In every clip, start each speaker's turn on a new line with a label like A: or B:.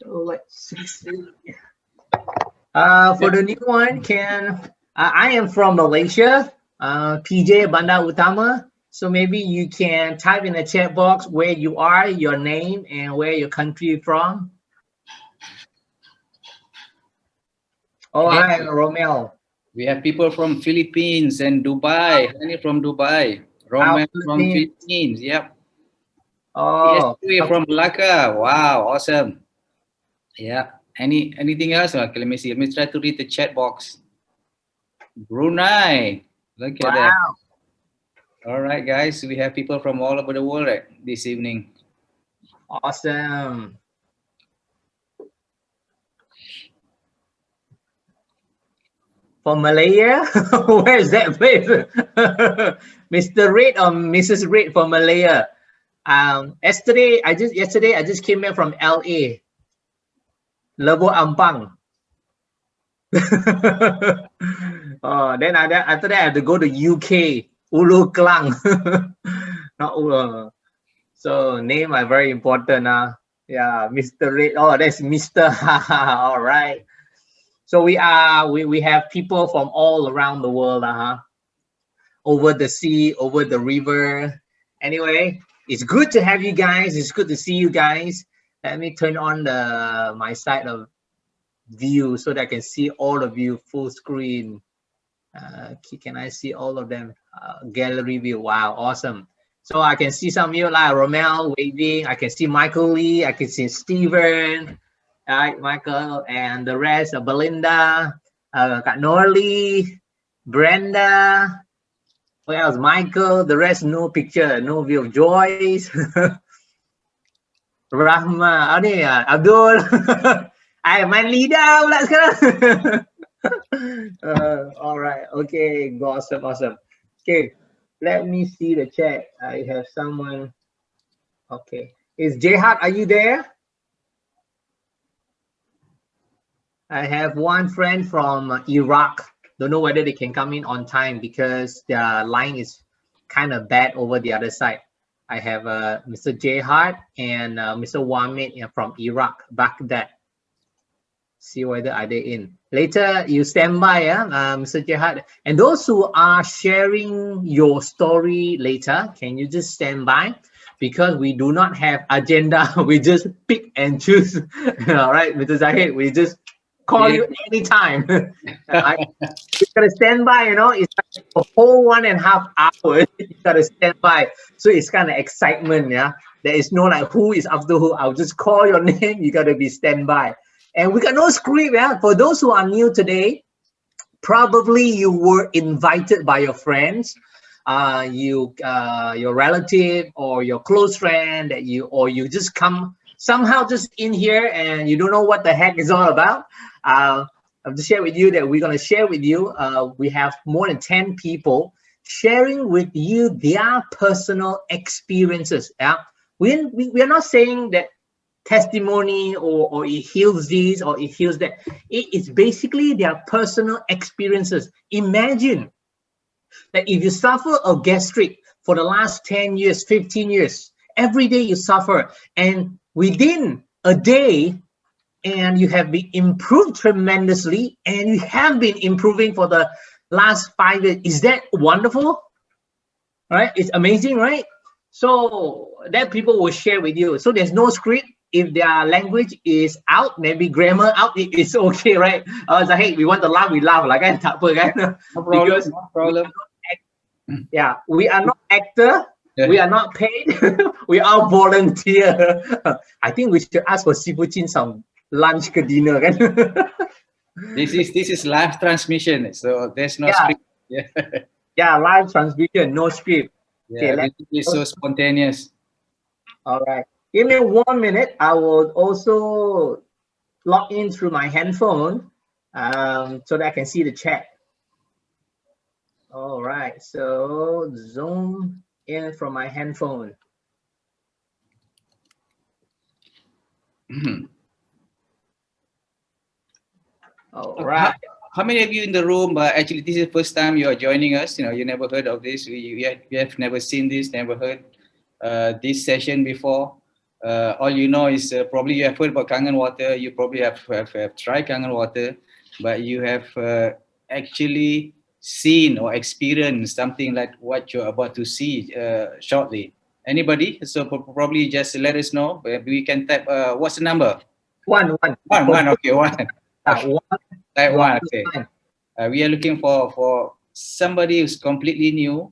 A: So let's see. For the new one, I am from Malaysia, PJ Bandar Utama. So maybe you can type in the chat box where you are, your name, and where your country from. Oh,
B: Hey,
A: hi, Romel.
B: we have people from Philippines and Dubai. Honey from Dubai.
A: Our
B: Roman from
A: Philippines.
B: Philippines. Yep.
A: Oh,
B: PSW from Malacca. Wow, awesome. Yeah. Anything else? Okay, let me see. Let me try to read the chat box. Brunei. Look at that.
A: wow.
B: All right, guys. We have people from all over the world right, this evening.
A: Awesome. From Malaya? Where is that place? Mr. Red or Mrs. Red from Malaya? Yesterday I just came back from LA, Lebo Ampang. Then after that I have to go to UK, Ulu Klang. Not Ulu. So name are very important. Yeah, Mr. Red. Oh, that's Mr. All right. So we have people from all around the world, over the sea, over the river. Anyway, it's good to have you guys. It's good to see you guys. Let me turn on my side of view so that I can see all of you full screen. Can I see all of them? Gallery view. Wow, awesome. So I can see some of you like Romel waving. I can see Michael Lee. I can see Steven. All right, Michael and the rest. Belinda, Kak Norley, Brenda. What else? Michael. The rest no picture, no view of Joyce. Rahma. Abdul. I main lidah pula sekarang. All right. Okay. Awesome. Awesome. Okay. Let me see the chat. I have someone. Okay. Is Jihad, are you there? I have one friend from Iraq. Don't know whether they can come in on time because their line is kind of bad over the other side. I have Mr. Jihad and Mr. Wamid from Iraq, Baghdad. See whether are they in. Later, you stand by, Mr. Jihad. And those who are sharing your story later, can you just stand by? Because we do not have agenda. We just pick and choose. All right, Mr. Zahid, we just call you anytime. You gotta stand by, it's like a whole 1.5 hours. You gotta stand by. So it's kind of excitement, yeah. There is no like who is after who. I'll just call your name. You gotta be stand by. And we got no script, yeah. For those who are new today, probably you were invited by your friends, your relative or your close friend you just come somehow just in here and you don't know what the heck is all about. I've just shared with you that we're going to share with you. We have more than 10 people sharing with you their personal experiences. Yeah, we are not saying that testimony or it heals this or it heals that. It's basically their personal experiences. Imagine that if you suffer a gastric for the last 10 years, 15 years, every day you suffer, and within a day, and you have been improved tremendously, and you have been improving for the last 5 years. Is that wonderful? Right? It's amazing, right? So that people will share with you. So there's no script. If their language is out, maybe grammar out, it's okay, right? It's like, hey, we want to laugh, we laugh. Like, tak apa, kan?
B: No problem.
A: Because
B: no problem.
A: we are not actor. We are not paid. We are volunteer. I think we should ask for Sifu Chin some lunch ke dinner, kan?
B: This is live transmission, so there's no script.
A: Yeah, live transmission, no script.
B: Yeah, everything is so spontaneous.
A: All right. Give me 1 minute. I will also log in through my handphone so that I can see the chat. All right. So zoom in from my handphone. All right.
B: How many of you in the room, actually, this is the first time you are joining us? You never heard of this. You have never seen this, never heard this session before. All you know is probably you have heard about Kangen Water. You probably have tried Kangen Water, but you have actually seen or experienced something like what you're about to see shortly. Anybody? So probably just let us know. We can type. What's the number?
A: One.
B: One. Okay, one.
A: Yeah,
B: Okay.
A: one.
B: Type
A: You are
B: one. Okay. We are looking for somebody who's completely new.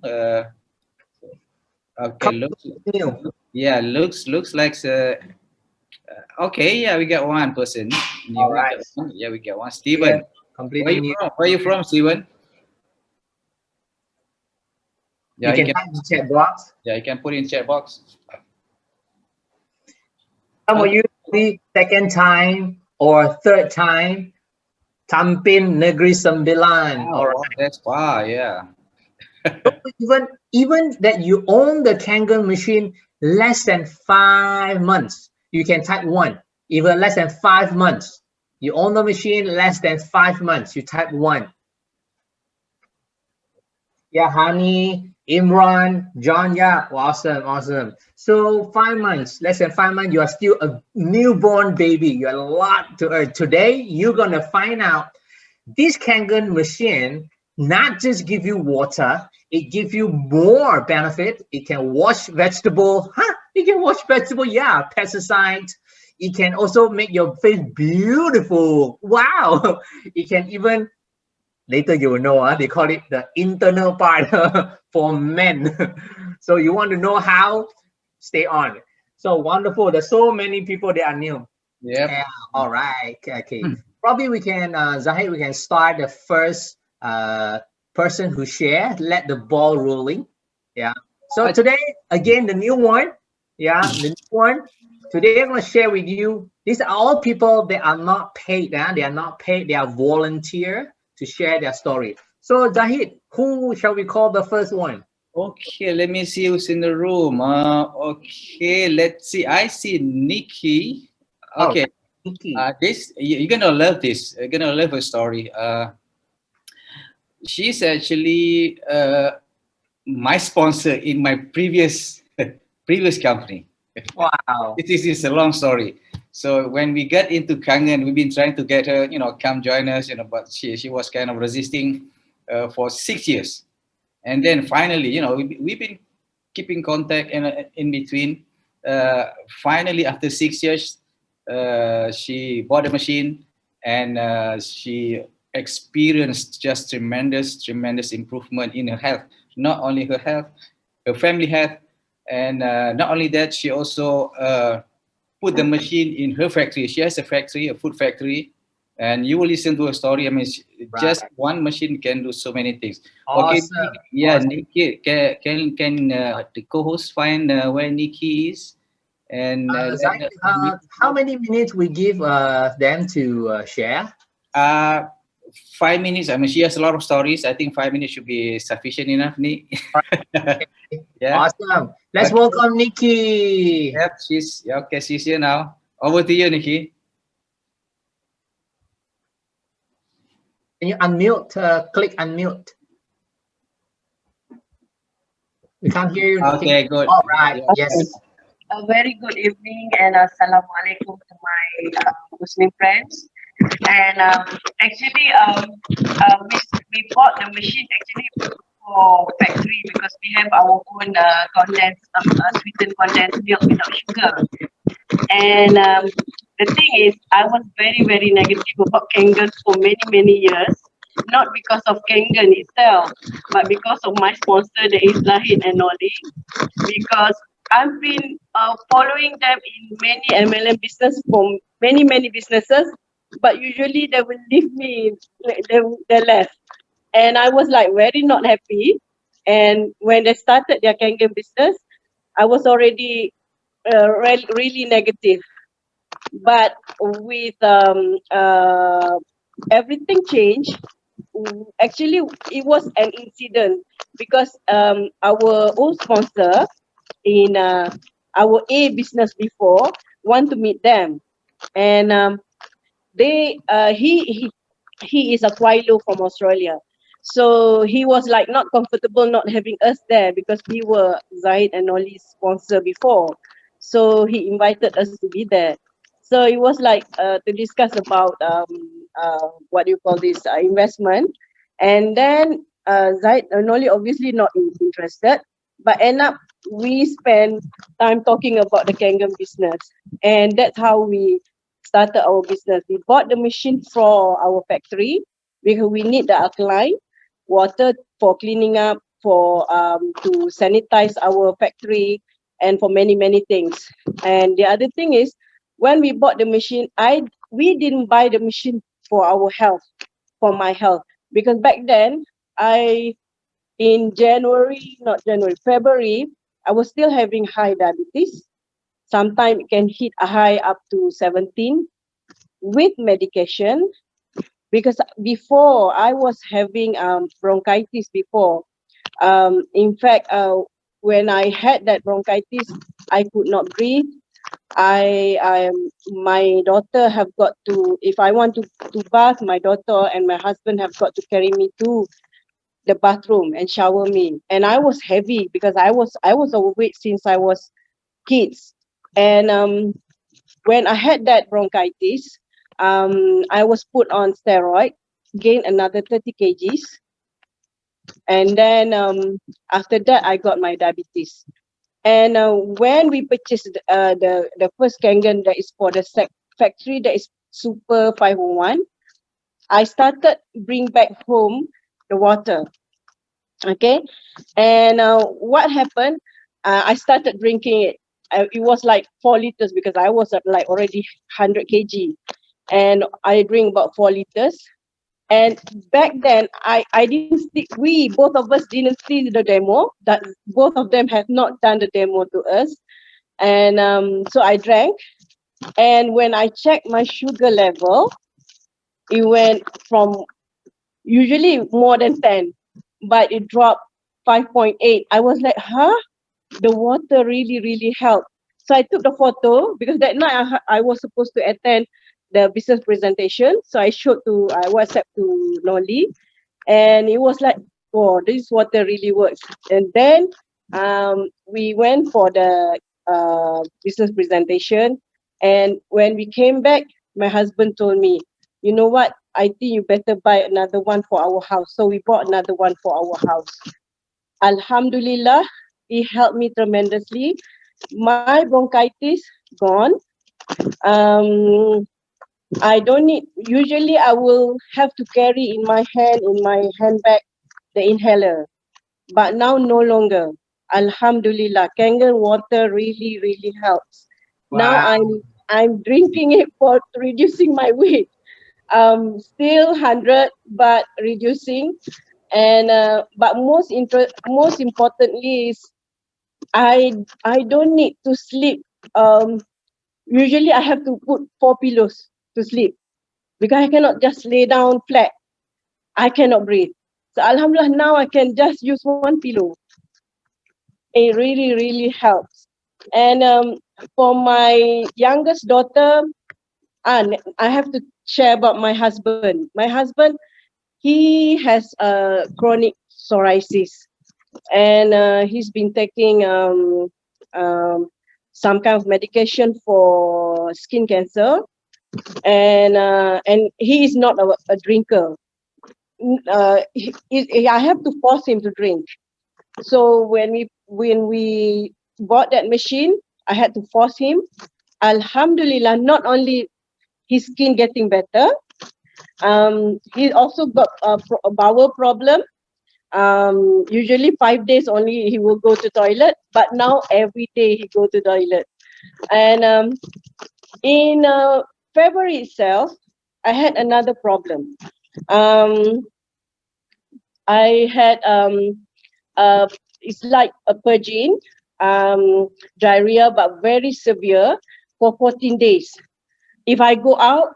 B: Okay.
A: new.
B: Yeah. Looks like. Okay. Yeah, we got one person. New.
A: All right.
B: Yeah, we got one.
A: Yeah,
B: Steven. Where
A: completely
B: you
A: new.
B: from? Where you from, Steven? Yeah,
A: You can type in the chat box.
B: Yeah, you can put in chat box.
A: Some of you the second time or third time. Tampin Negeri Sembilan. All right.
B: That's wow. Yeah.
A: Even that you own the Kangen machine less than 5 months, you can type one. Even less than 5 months, you own the machine less than 5 months, you type one. Yeah, Hani, Imran, John, yeah, awesome. So 5 months, less than 5 months, you are still a newborn baby. You have a lot to earn. Today, you're gonna find out this Kangen machine not just give you water, it gives you more benefit. It can wash vegetable. It can wash vegetable, yeah, pesticides. It can also make your face beautiful. Wow. It can even, later you will know, they call it the internal part for men. So you want to know how? Stay on. So wonderful. There's so many people that are new.
B: Yeah.
A: All right. Okay. Probably we can, Zahid, we can start the first person who shared. Let the ball rolling. Yeah. So today, again, the new one. Yeah, the new one. Today, I'm going to share with you. These are all people that are not paid. They are not paid. They are volunteer to share their story. So, Zahid, who shall we call the first one?
B: Okay, let me see who's in the room. Okay, let's see. I see Nikki. Okay.
A: Nikki.
B: This you're gonna love this. You're gonna love her story. She's actually my sponsor in my previous company.
A: Wow.
B: This is a long story. So when we got into Kangen, we've been trying to get her, come join us, but she was kind of resisting for 6 years. And then finally, we've been keeping contact in between. Finally, after 6 years, she bought a machine and she experienced just tremendous improvement in her health. Not only her health, her family health, and not only that, she also put the machine in her factory. She has a factory, a food factory, and you will listen to her story. I mean, just one machine can do so many things.
A: Awesome.
B: Okay, yeah, awesome. Nikki, can the co-host find where Nikki is? And
A: how many minutes we give them to share?
B: 5 minutes. I mean, she has a lot of stories. I think 5 minutes should be sufficient enough, Nick.
A: Yeah. Awesome. Let's welcome Nikki.
B: Yep, she's here now. Over to you, Nikki.
A: Can you unmute? Click unmute. We can't hear you.
B: Okay, good.
A: All right. Yes.
C: A very good evening and assalamualaikum to my Muslim friends. And actually, we bought the machine actually for factory because we have our own sweetened condensed milk without sugar. And the thing is, I was very negative about Kangen for many years. Not because of Kangen itself, but because of my sponsor, that is Zahid and Noli. Because I've been following them in many MLM business for many businesses, but usually they will leave me, they left. And I was like very not happy. And when they started their Kangen business, I was already really negative. But with everything changed. Actually, it was an incident because our old sponsor in our A business before want to meet them, and he is a Quailo from Australia, so he was like not comfortable not having us there because we were Zahid and Noli's sponsor before.
D: So he invited us to be there. So it was like to discuss about what do you call this investment. And then Zaid Noli obviously not interested, but end up we spend time talking about the Kangen business, and that's how we started our business. We bought the machine for our factory because we need the alkaline water for cleaning up, for to sanitize our factory, and for many things. And the other thing is, when we bought the machine, we didn't buy the machine for our health, for my health, because back then I in January, not January, February, I was still having high diabetes. Sometimes it can hit a high up to 17 with medication, because before I was having bronchitis before. In fact, when I had that bronchitis, I could not breathe. My daughter have got to, if I want to bath, my daughter and my husband have got to carry me to the bathroom and shower me. And I was heavy because I was overweight since I was kids. And when I had that bronchitis, I was put on steroid, gained another 30 kgs. And then after that, I got my diabetes. And when we purchased the first Kangen that is for the factory that is Super 501, I started bring back home the water. Okay, and what happened? I started drinking it. It was like 4 liters because I was at like already 100 kg, and I drink about 4 liters. And back then, I didn't see, we both of us didn't see the demo. That both of them have not done the demo to us, and so I drank. And when I checked my sugar level, it went from usually more than 10, but it dropped 5.8. I was like, huh? The water really helped. So I took the photo because that night I was supposed to attend the business presentation. So I showed to, I WhatsApp to Noli, and it was like, oh, this water really works. And then we went for the business presentation. And when we came back, my husband told me, you know what? I think you better buy another one for our house. So we bought another one for our house. Alhamdulillah, it helped me tremendously. My bronchitis gone. Um, I don't need, usually I will have to carry in my handbag, the inhaler. But now no longer. Alhamdulillah, Kangen water really helps. Now
A: Wow.
D: I'm drinking it for reducing my weight. Still 100, but reducing. And but most importantly is I don't need to sleep. Usually I have to put 4 pillows to sleep because I cannot just lay down flat. I cannot breathe. So Alhamdulillah, now I can just use 1 pillow. It really helps. And for my youngest daughter, I have to share about my husband. My husband, he has chronic psoriasis, and he's been taking some kind of medication for skin cancer, and he is not a drinker. I have to force him to drink. So when we bought that machine, I had to force him. Alhamdulillah, not only his skin getting better, he also got a bowel problem. Usually 5 days only he will go to toilet, but now every day he go to toilet. And in February itself, I had another problem. Um, I had it's like a purging, diarrhea, but very severe for 14 days. If I go out,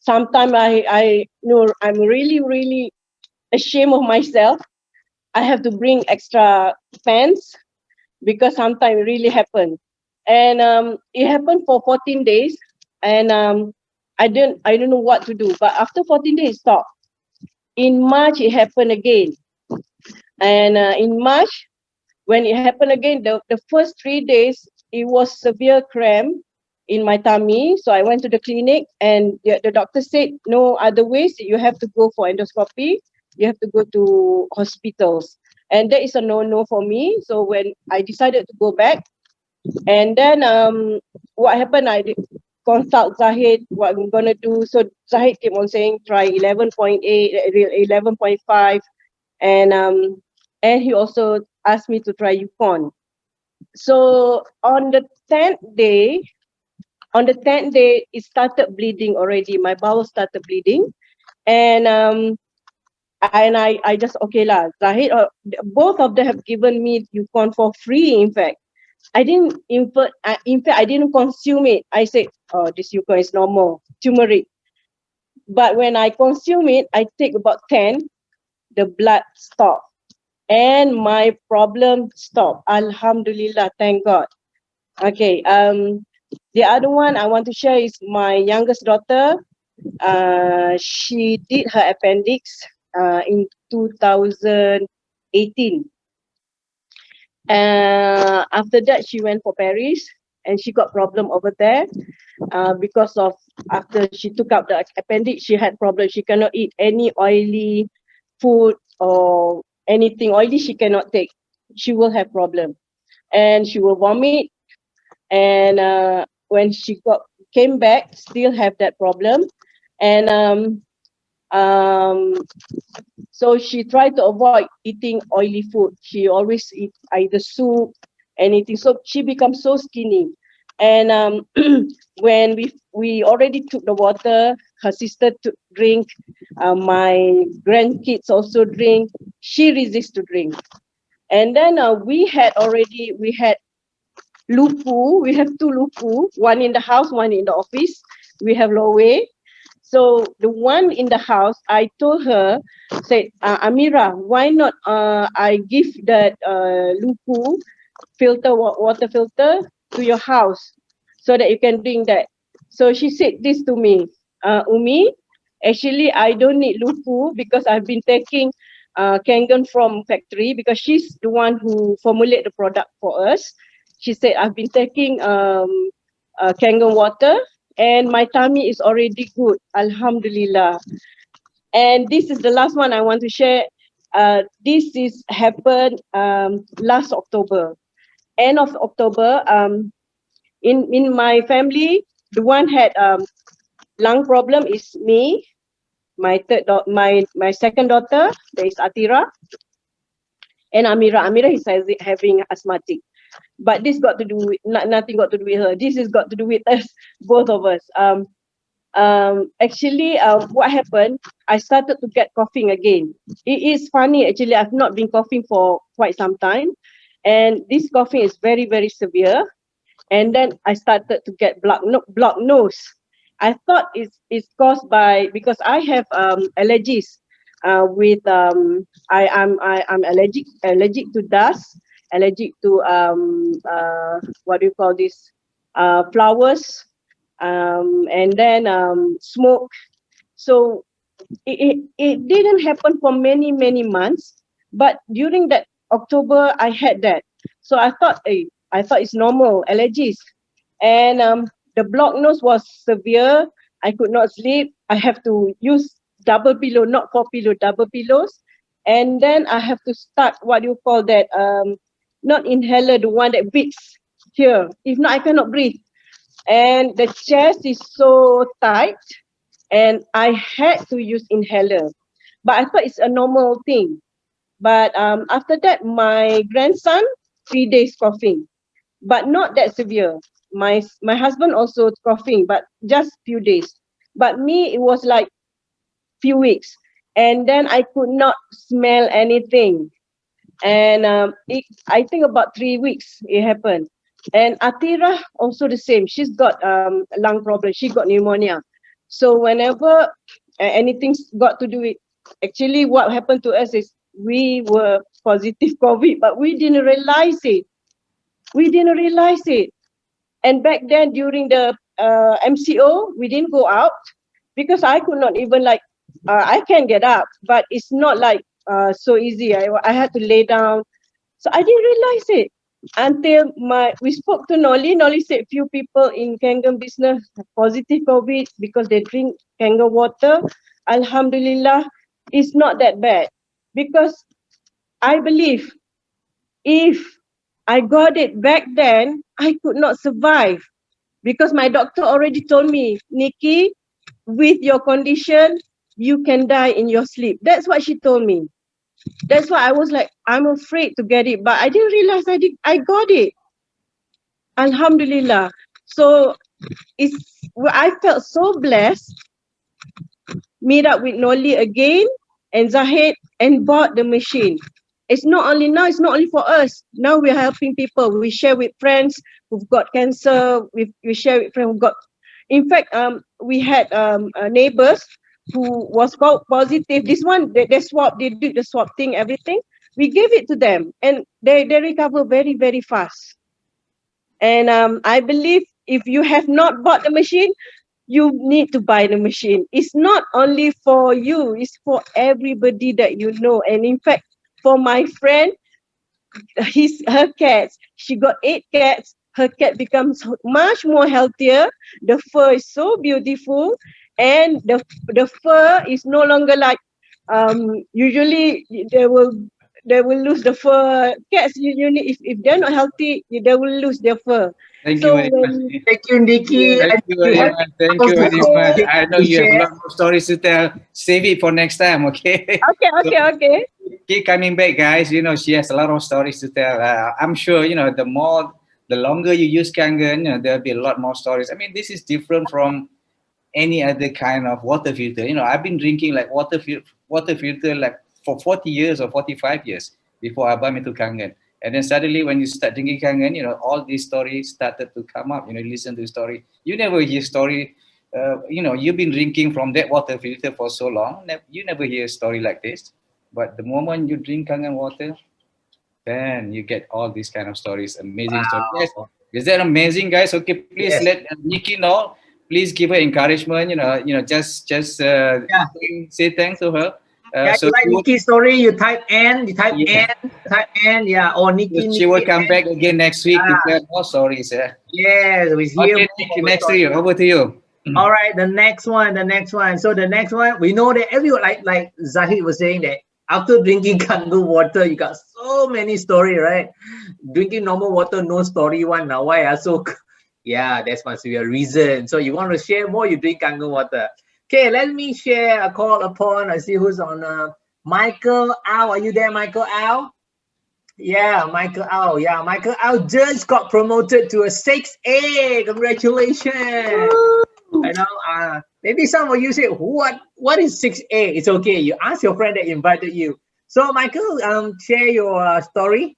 D: sometimes I know I'm really ashamed of myself. I have to bring extra pants because sometimes it really happen. And it happened for 14 days, and I don't know what to do. But after 14 days, it stopped. In March, it happened again. And in March, when it happened again, the first 3 days, it was severe cramp in my tummy. So I went to the clinic, and the doctor said, no other ways. You have to go for endoscopy. You have to go to hospitals. And that is a no-no for me. So when I decided to go back, and then what happened, I did consult Zahid, what I'm going to do. So Zahid kept on saying, try 11.8, 11.5. And he also asked me to try Yukon. So on the 10th day, it started bleeding already. My bowel started bleeding. And I just, okay lah, Zahid, both of them have given me Yukon for free, in fact. In fact, I didn't consume it. I said, oh, this Yukon is normal, turmeric. But when I consume it, I take about 10, the blood stopped. And my problem stopped. Alhamdulillah, thank God. Okay, the other one I want to share is my youngest daughter. She did her appendix in 2018. After that, she went for Paris, and she got problem over there because of, after she took out the appendix, she had problems. She cannot eat any oily food or anything oily. She cannot take. She will have problem, and she will vomit. And when she came back, still have that problem. And so she tried to avoid eating oily food. She always eat either soup, anything. So she becomes so skinny. And when we already took the water, her sister drink, my grandkids also drink. She resists to drink. And then we had lupu. We have two lupu, one in the house, one in the office. We have Lowe. So the one in the house, I told her, said, Amira, why not I give that lupu water filter to your house so that you can drink that. So she said this to me, Umi, actually I don't need lupu because I've been taking Kangen from factory, because she's the one who formulate the product for us. She said, I've been taking Kangen water, and my tummy is already good, Alhamdulillah. And this is the last one I want to share. This is happened last October, end of October. In my family, the one had lung problem is me, my second daughter, there is Atira, and Amira. Amira is having asthmatic. But this got to do with, nothing got to do with her. This has got to do with us, both of us. Actually, what happened, I started to get coughing again. It is funny, actually, I've not been coughing for quite some time. And this coughing is very, very severe. And then I started to get blocked nose. I thought it's caused by, because I have allergies I'm allergic to dust, allergic to what do you call this, flowers, and then smoke. So it didn't happen for many months, but during that October I had that. So I thought it's normal allergies. And the blocked nose was severe. I could not sleep. I have to use double pillow, not 4 pillow, double pillows. And then I have to start, what you call that, not inhaler, the one that beats here. If not, I cannot breathe. And the chest is so tight, and I had to use inhaler. But I thought it's a normal thing. But after that, my grandson, 3 days coughing, but not that severe. My husband also coughing, but just few days. But me, it was like few weeks. And then I could not smell anything. And I think about 3 weeks it happened. And Atira also the same. She's got lung problem. She got pneumonia. So whenever anything's got to do with, actually what happened to us is we were positive COVID, but we didn't realize it. And back then during the MCO, we didn't go out because I could not even I can get up, but it's not like so easy. I had to lay down. So I didn't realize it. until we spoke to Nolly. Nolly said few people in Kangen business have positive COVID because they drink Kangen water. Alhamdulillah, it's not that bad, because I believe if I got it back then, I could not survive, because my doctor already told me, Nikki, with your condition, you can die in your sleep. That's what she told me. That's why I was like, I'm afraid to get it, but I didn't realize I got it. Alhamdulillah. So I felt so blessed, meet up with Noli again and Zahid and bought the machine. It's not only for us. Now we're helping people. We share with friends who've got cancer. We share with friends who've got, in fact, we had neighbors who was called positive. This one, they did the swab thing, everything. We gave it to them and they recover very, very fast. And I believe if you have not bought the machine, you need to buy the machine. It's not only for you, it's for everybody that you know. And in fact, for my friend, her cats, she got 8 cats. Her cat becomes much more healthier. The fur is so beautiful, and the fur is no longer like usually they will lose the fur. Cats, you need, if they're not healthy, they will lose their fur.
B: Thank
D: So
B: you very much.
A: Thank you, Nikki.
B: Thank you very much. Thank you very much. I know you have a lot more stories to tell. Save it for next time, okay?
D: Okay.
B: Keep coming back, guys. You know, she has a lot of stories to tell. I'm sure, you know, the longer you use Kangen, you know, there'll be a lot more stories. I mean, this is different from any other kind of water filter. You know, I've been drinking like water filter like for 40 years or 45 years before I bumped into Kangen. And then suddenly when you start drinking Kangen, you know, all these stories started to come up. You know, listen to the story. You never hear story. You know, you've been drinking from that water filter for so long. You never hear a story like this. But the moment you drink Kangen water, then you get all these kind of stories, amazing stories. Yes. Is that amazing, guys? Okay, please let Nikki know. Please give her encouragement. Just say thanks to her.
A: So you like Nikki's story, you type N, yeah, or Nikki.
B: She will come back again next week to tell more stories.
A: Yes, we're here.
B: Okay, Nikki, next to you. Over to you.
A: All right, the next one. So the next one, we know that everyone, like Zahid was saying, that after drinking Kangen water, you got so many story, right? Drinking normal water, no story one. Now why? So yeah, that must be a reason. So you want to share more, you drink Kangen water. Okay, let me share a call upon. I see who's on. Michael Au, are you there, Michael Au? Yeah, Michael Au. Yeah, Michael Au just got promoted to a 6A. Congratulations. I know. Maybe some of you say, what is 6A? It's okay. You ask your friend that invited you. So, Michael, share your story.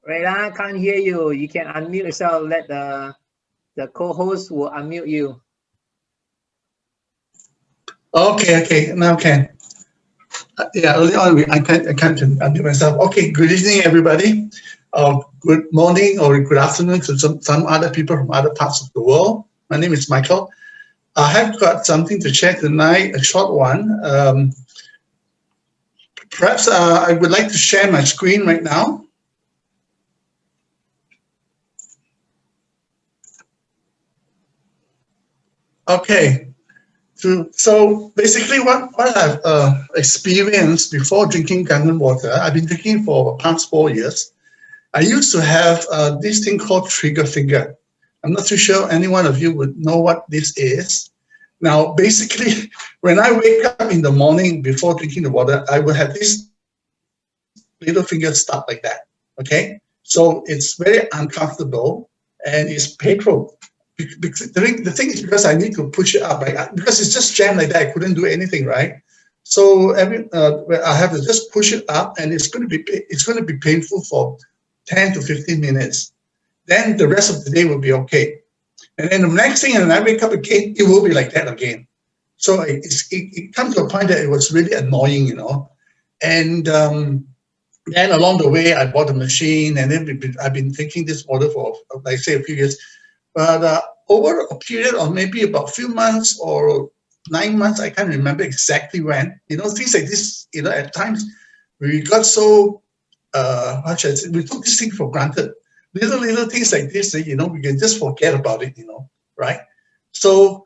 A: Right, I can't hear you. You can unmute yourself. Let the co-host will unmute you.
E: Okay, now can. Yeah, early on I can't unmute myself. Okay, good evening, everybody. Good morning or good afternoon to some other people from other parts of the world. My name is Michael. I have got something to share tonight, a short one. Perhaps I would like to share my screen right now. Okay. So basically what I've experienced before drinking Kangen water, I've been drinking for the past 4 years. I used to have this thing called trigger finger. I'm not too sure any one of you would know what this is. Now, basically, when I wake up in the morning before drinking the water, I will have this little finger stuck like that, okay? So it's very uncomfortable and it's painful. The thing is because I need to push it up, right? Because it's just jammed like that, I couldn't do anything, right? So I have to just push it up, and it's going to be painful for 10 to 15 minutes. Then the rest of the day will be okay. And then the next thing, and I wake up again, it will be like that again. So it comes to a point that it was really annoying, you know. And then along the way, I bought a machine, and then I've been drinking this water for, like say, a few years. But over a period of maybe about a few months or 9 months, I can't remember exactly when, you know, things like this, you know, at times we got so how should I say, we took this thing for granted. Little things like this, we can just forget about it, right? So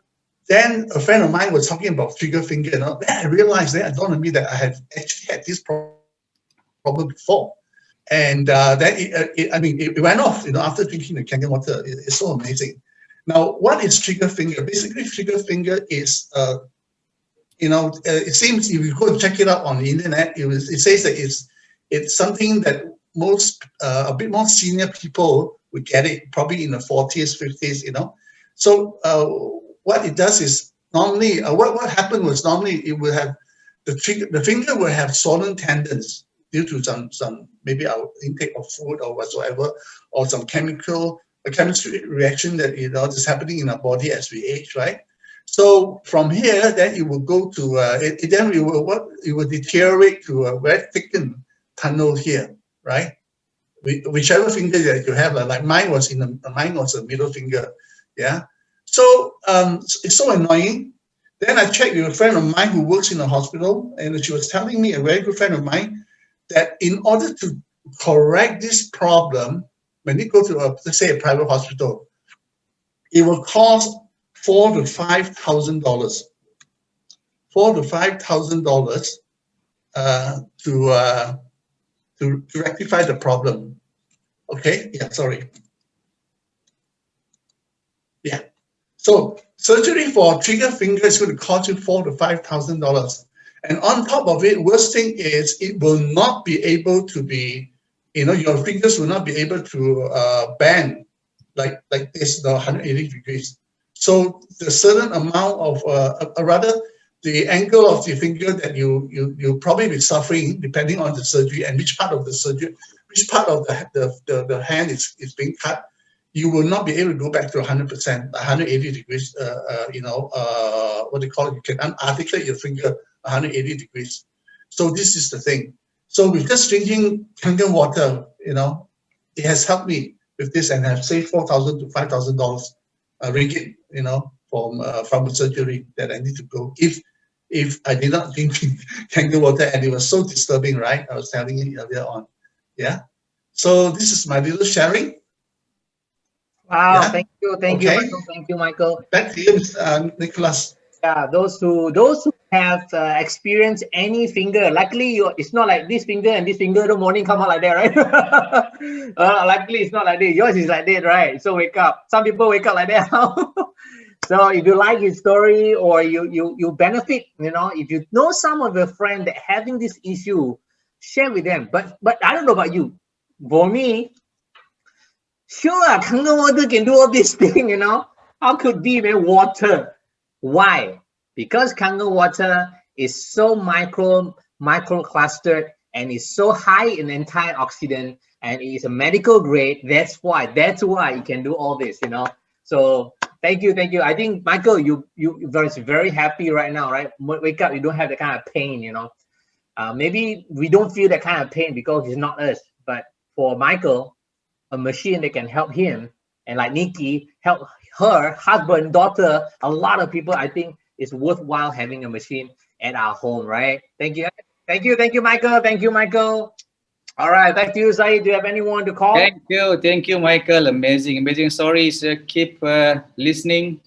E: then a friend of mine was talking about trigger finger, then I realized that it dawned on me that I had actually had this problem before. And then it went off, after drinking the Kangen water. It's so amazing. Now, what is trigger finger? Basically, trigger finger is, it seems if you go and check it out on the internet, it says that it's something that most a bit more senior people would get it, probably in the 40s, 50s, So what it does is normally, what happened was normally it will have the finger will have swollen tendons due to some maybe our intake of food or whatsoever, or some chemistry reaction that is happening in our body as we age, right? So from here, then it will go to it will deteriorate to a very thickened tunnel here, right? Whichever finger that you have, like mine was a middle finger, yeah. So it's so annoying. Then I checked with a friend of mine who works in a hospital, and she was telling me, a very good friend of mine, that in order to correct this problem, when you go to let's say a private hospital, it will cost $4,000 to $5,000. $4,000 to $5,000 to rectify the problem. Okay, yeah, sorry. Yeah. So surgery for trigger finger is going to cost you $4,000 to $5,000. And on top of it, worst thing is it will not be able to be, your fingers will not be able to bend like this, 180 degrees. So the certain amount of, rather the angle of the finger that you'll probably be suffering depending on the surgery and which part of the surgery, which part of the hand is being cut, you will not be able to go back to 100%, 180 degrees, what they call it, you can unarticulate your finger 180 degrees. So this is the thing. So with just drinking Kangen water, it has helped me with this, and have saved $4,000 to $5,000 ringgit, from a surgery that I need to go. If I did not drink Kangen water, and it was so disturbing, right? I was telling you earlier on. Yeah. So this is my little sharing.
A: Wow,
E: Yeah.
A: thank you, Michael. Thank you, Michael.
E: Back to you, Nicholas.
A: Yeah, those who have experienced any finger, luckily it's not like this finger and this finger in the morning come out like that, right? Luckily it's not like this. Yours is like that, right? So wake up. Some people wake up like that. So if you like his story, or you benefit, if you know some of your friends that having this issue, share with them. But I don't know about you. For me, sure, Kangen water can do all this thing, How could be, man? Water. Why? Because Kangen water is so micro clustered and is so high in antioxidant, and it is a medical grade. That's why you can do all this, So thank you. I think, Michael, you very happy right now, right? Wake up, you don't have that kind of pain, Maybe we don't feel that kind of pain because it's not us, but for Michael, a machine that can help him, and like Nikki, help her husband, daughter, a lot of people, I think it's worthwhile having a machine at our home, right? Thank you, Michael. All right, back to you, Saeed. Do you have anyone to call?
B: Thank you, Michael. Amazing stories. Keep listening.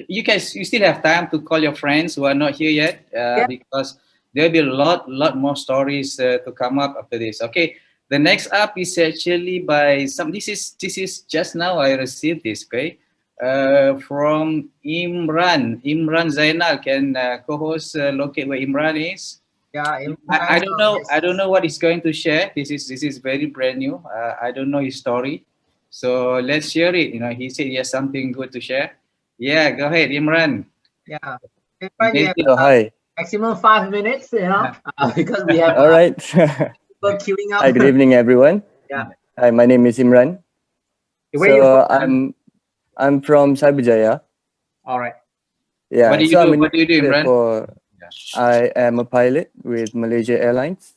B: You still have time to call your friends who are not here yet, because there'll be a lot more stories to come up after this. Okay. The next up is actually by this is just now I received this, okay, from Imran Zainal. Can co-host locate where Imran is?
A: Yeah,
B: I don't know. I don't know what he's going to share. This is very brand new. I don't know his story, so let's share it. He said he has something good to share. Yeah, go ahead, Imran.
A: Yeah, Imran,
F: hi.
A: Maximum 5 minutes, because we have
F: all right.
A: people queuing up.
F: Hi, good evening, everyone.
A: Yeah.
F: Hi, my name is Imran.
A: Where you from?
F: I'm from Cyberjaya.
A: All right.
F: Yeah.
B: What do you do, Imran?
F: I am a pilot with Malaysia Airlines.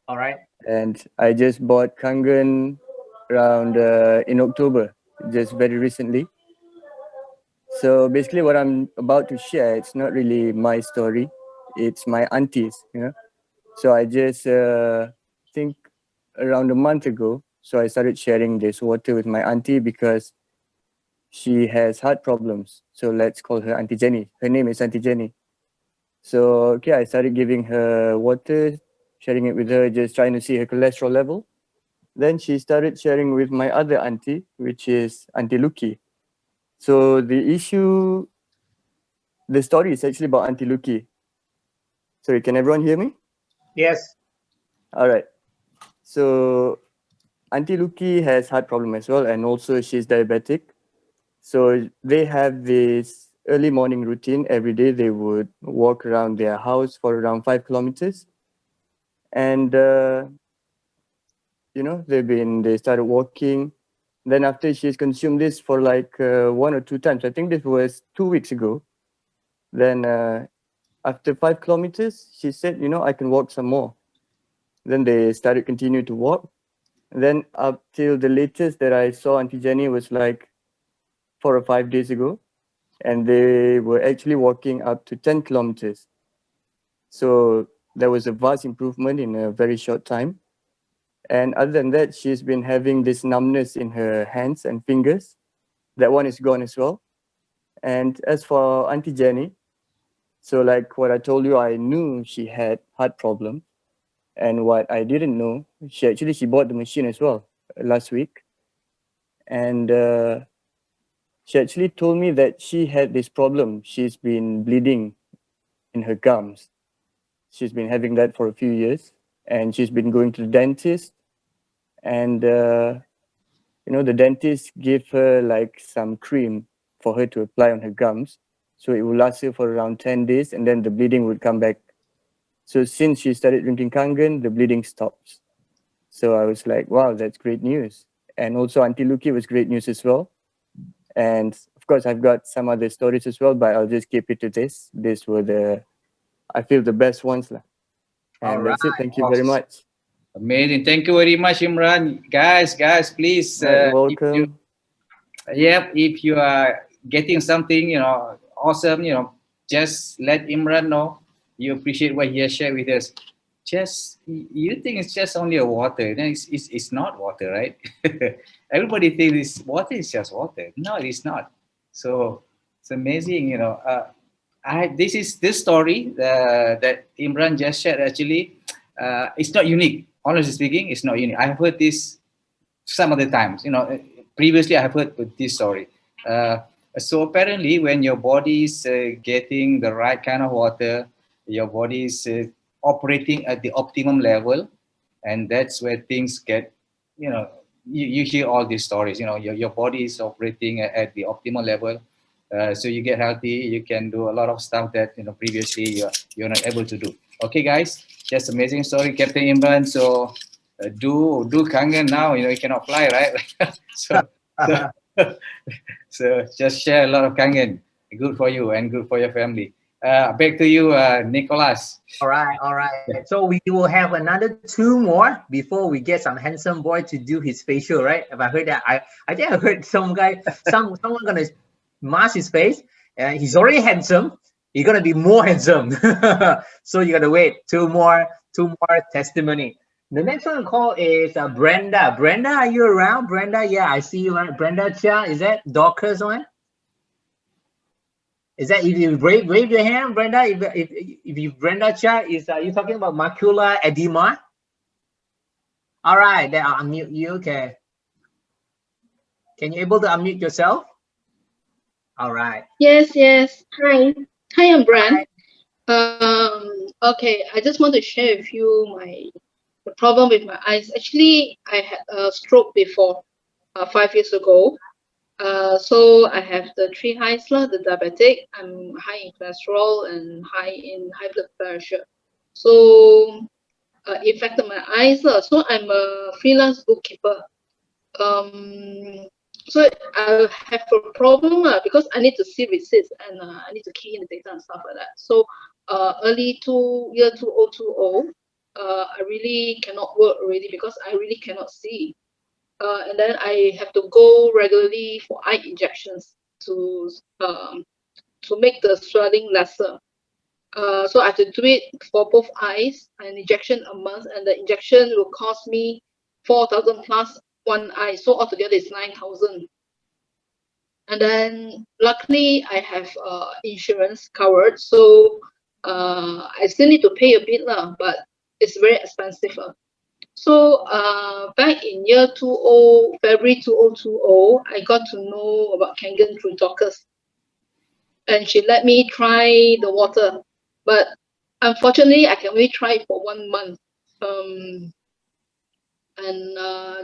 A: All right.
F: And I just bought Kangen around in October, just very recently. So basically what I'm about to share, it's not really my story. It's my auntie's, So I just think around a month ago. So I started sharing this water with my auntie because she has heart problems. So let's call her Auntie Jenny. Her name is Auntie Jenny. So okay, I started giving her water, sharing it with her, just trying to see her cholesterol level. Then she started sharing with my other auntie, which is Auntie Luki. So the story is actually about Auntie Luki. Sorry, can everyone hear me?
A: Yes.
F: All right. So Auntie Luki has heart problem as well, and also she's diabetic. So they have this early morning routine. Every day they would walk around their house for around 5 kilometers. And, they started walking. Then after she's consumed this for like 1 or 2 times, I think this was 2 weeks ago. Then after 5 kilometers, she said, I can walk some more. Then they started continue to walk. And then up till the latest that I saw Auntie Jenny was like 4 or 5 days ago. And they were actually walking up to 10 kilometers. So there was a vast improvement in a very short time. And other than that, she's been having this numbness in her hands and fingers. That one is gone as well. And as for Auntie Jenny, so like what I told you, I knew she had heart problem. And what I didn't know, she bought the machine as well last week. And she actually told me that she had this problem. She's been bleeding in her gums. She's been having that for a few years. And she's been going to the dentist. And, the dentist gave her like some cream for her to apply on her gums. So it will last her for around 10 days and then the bleeding would come back. So since she started drinking Kangen, the bleeding stops. So I was like, wow, that's great news. And also Auntie Luki was great news as well. And of course, I've got some other stories as well, but I'll just keep it to this. These were I feel the best ones. And that's it. Thank you very much.
B: Amazing. Thank you very much, Imran. Guys, please.
F: You're welcome.
B: If you are getting something, awesome, just let Imran know you appreciate what he has shared with us. You think it's just only a water. No, it's not water, right? Everybody thinks water is just water. No, it's not. So it's amazing, this story that Imran just shared actually, it's not unique. Honestly speaking, it's not unique. I've heard this some other times. Previously I have heard this story. So apparently, when your body is getting the right kind of water, your body is operating at the optimum level, and that's where things get, you hear all these stories. Your body is operating at the optimal level. So you get healthy, you can do a lot of stuff that previously you're not able to do. Okay, guys, just amazing story, Captain Imran. So do Kangen now. You cannot fly, right? so just share a lot of Kangen. Good for you and good for your family. Back to you, Nicholas.
A: All right. So we will have another 2 more before we get some handsome boy to do his facial, right? If I heard that, I think I heard someone gonna mask his face, and he's already handsome. He's gonna be more handsome. So you gotta wait 2 more testimony. The next one call is Brenda. Brenda, are you around? Brenda, yeah, I see you. Brenda Chia, is that Dorcas one? Is that, if you wave your hand, Brenda? If you Brenda Chia, are you talking about macular edema? All right, then I'll unmute you. Okay. Can you able to unmute yourself? All right.
G: Yes. Hi, I'm Brand. Okay, I just want to share with you the problem with my eyes. Actually, I had a stroke before, 5 years ago. So I have the 3 highs, the diabetic. I'm high in cholesterol and high blood pressure. So it affected my eyes. So I'm a freelance bookkeeper. So I have a problem because I need to see receipts and I need to key in the data and stuff like that. So early year 2020, I really cannot work already because I really cannot see. And then I have to go regularly for eye injections to make the swelling lesser. So I have to do it for both eyes, an injection a month, and the injection will cost me 4,000 plus one eye, so altogether it's 9,000. And then luckily I have insurance covered, so I still need to pay a bit lah, but it's very expensive. So back in year 20, February 2020, I got to know about Kangen through Dorcas, and she let me try the water, but unfortunately I can only try it for 1 month.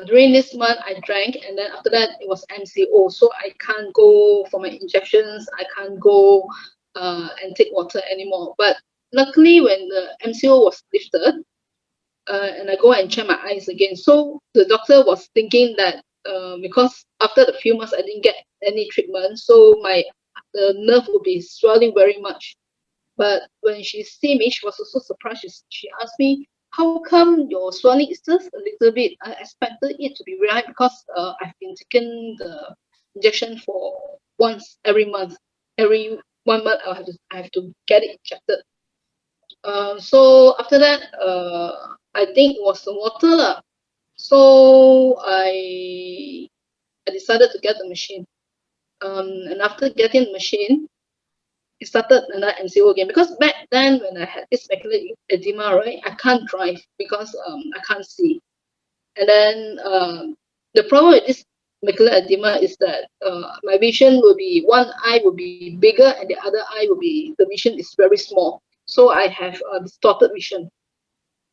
G: During this month I drank, and then after that it was MCO, so I can't go for my injections, I can't go and take water anymore. But luckily when the MCO was lifted, and I go and check my eyes again, so the doctor was thinking that because after the few months I didn't get any treatment, so the nerve will be swelling very much. But when she see me, she was also surprised. She asked me, how come your swelling is just a little bit? I expected it to be very high because I've been taking the injection for once every month. Every 1 month I have to get it injected. So after that, I think it was the water lah. So I decided to get the machine. And after getting the machine, it started another MCO again, because back then when I had this macular edema, right, I can't drive because I can't see. And then the problem with this macular edema is that my vision will be, one eye will be bigger and the other eye will be, the vision is very small. So I have distorted vision.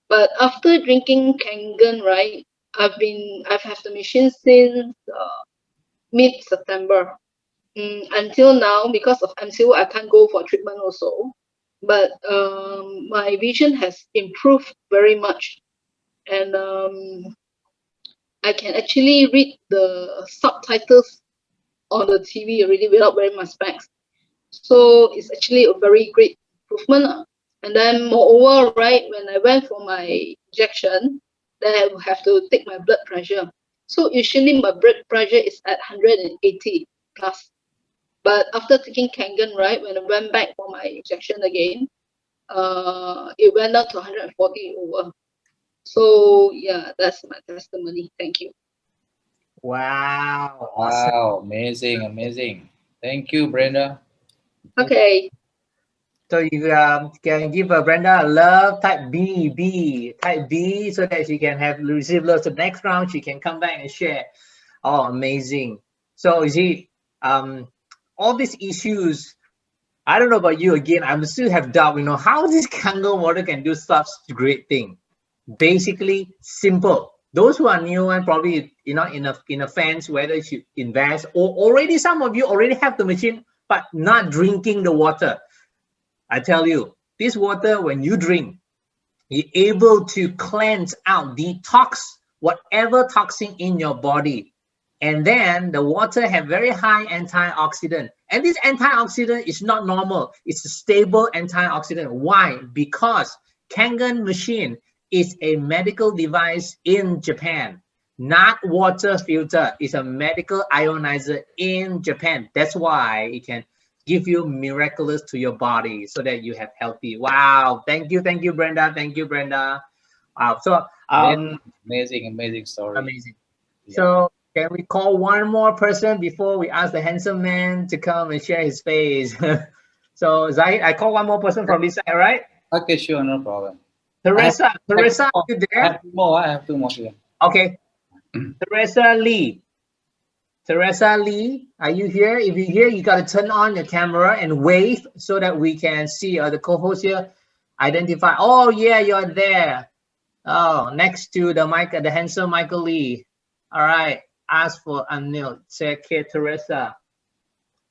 G: But after drinking Kangen, right, I've had the machine since mid-September. Until now, because of MCO, I can't go for treatment also. But my vision has improved very much. And I can actually read the subtitles on the TV already without wearing my specs. So it's actually a very great improvement. And then moreover, right, when I went for my injection, then I will have to take my blood pressure. So usually my blood pressure is at 180 plus. But after taking Kangen, right, when I went back for my injection again, it went down to 140 over. So yeah, that's my testimony. Thank you.
A: Wow. Awesome.
B: Wow, amazing, amazing. Thank you, Brenda.
G: Okay.
A: So you can give Brenda a love, type B, type B, so that she can receive love. So next round she can come back and share. Oh, amazing. So you see, all these issues, I don't know about you again, I still have doubt, how this Kangen water can do such great thing. Basically, simple. Those who are new and probably, in a fence, whether you should invest, or already some of you already have the machine, but not drinking the water. I tell you, this water, when you drink, you're able to cleanse out, detox whatever toxin in your body. And then the water have very high antioxidant. And this antioxidant is not normal. It's a stable antioxidant. Why? Because Kangen machine is a medical device in Japan, not water filter. It's a medical ionizer in Japan. That's why it can give you miraculous to your body so that you have healthy. Wow. Thank you, Brenda. Thank you, Brenda. Wow. So
B: amazing story.
A: Amazing. Yeah. So can we call one more person before we ask the handsome man to come and share his face? So Zahid, I call one more person from this side, right?
B: Okay, sure, no problem.
A: Teresa, are you there?
B: I have two more here.
A: Okay. Teresa Lee, are you here? If you're here, you got to turn on your camera and wave so that we can see the co-host here identify. Oh yeah, you're there. Oh, next to the handsome Michael Lee. All right. Ask for unmute. Say, okay, Teresa.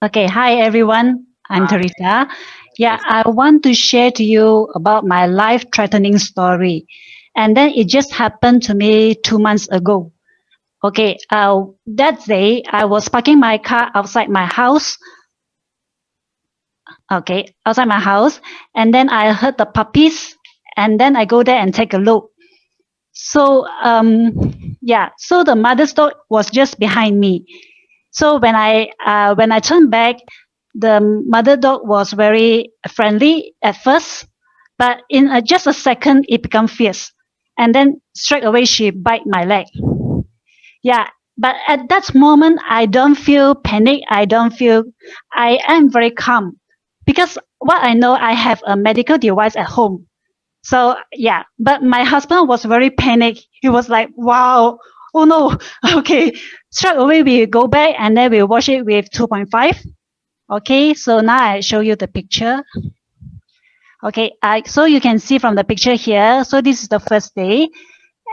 H: Okay. Hi, everyone. I'm Teresa. Yeah, I want to share to you about my life-threatening story. And then it just happened to me 2 months ago. Okay, that day I was parking my car outside my house. Okay, outside my house. And then I heard the puppies. And then I go there and take a look. So, so the mother's dog was just behind me. So when I turned back, the mother dog was very friendly at first, but in just a second, it became fierce. And then straight away, she bit my leg. Yeah, but at that moment, I don't feel panic. I am very calm because what I know, I have a medical device at home. So yeah, but my husband was very panicked. He was like, wow, oh no. Okay, straight away we go back and then we wash it with 2.5. Okay, so now I show you the picture. Okay, so you can see from the picture here. So this is the first day.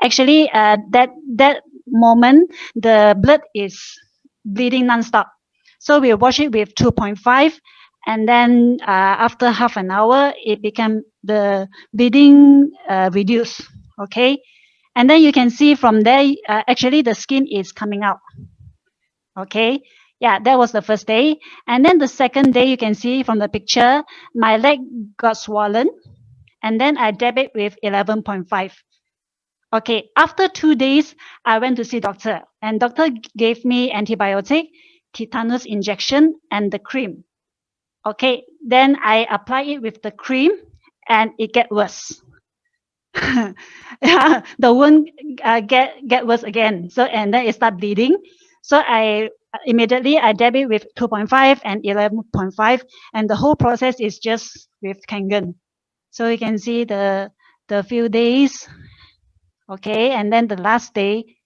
H: Actually, that moment, the blood is bleeding non-stop. So we wash it with 2.5, and then after half an hour, it became the bleeding reduced. Okay, and then you can see from there, actually the skin is coming out. Okay, yeah, that was the first day, and then the second day, you can see from the picture, my leg got swollen, and then I dab it with 11.5. Okay, after 2 days, I went to see doctor, and doctor gave me antibiotic, tetanus injection, and the cream. Okay, then I apply it with the cream, and it get worse. Yeah, the wound get worse again. So and then it start bleeding. So I immediately I dab it with 2.5 and 11.5, and the whole process is just with Kangen. So you can see the few days. Okay, and then the last day.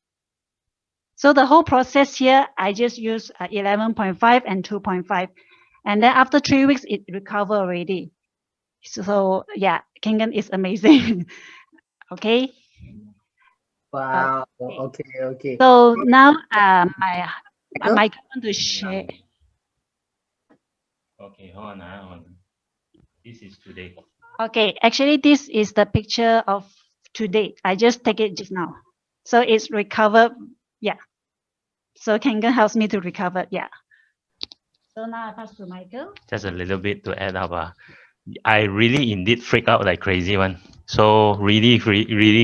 H: So the whole process here, I just use 11.5 and 2.5. And then after 3 weeks, it recover already. So yeah, Kangen is amazing. Okay.
A: Wow. Okay. Okay.
H: So now my Mike want to share.
I: Okay, hold on. This is today.
H: Okay, actually this is the picture of today. I just take it just now. So it's recovered. Yeah. So Kangen helps me to recover. Yeah. So now I pass to Michael.
I: Just a little bit to add up. I really indeed freak out like crazy one. So really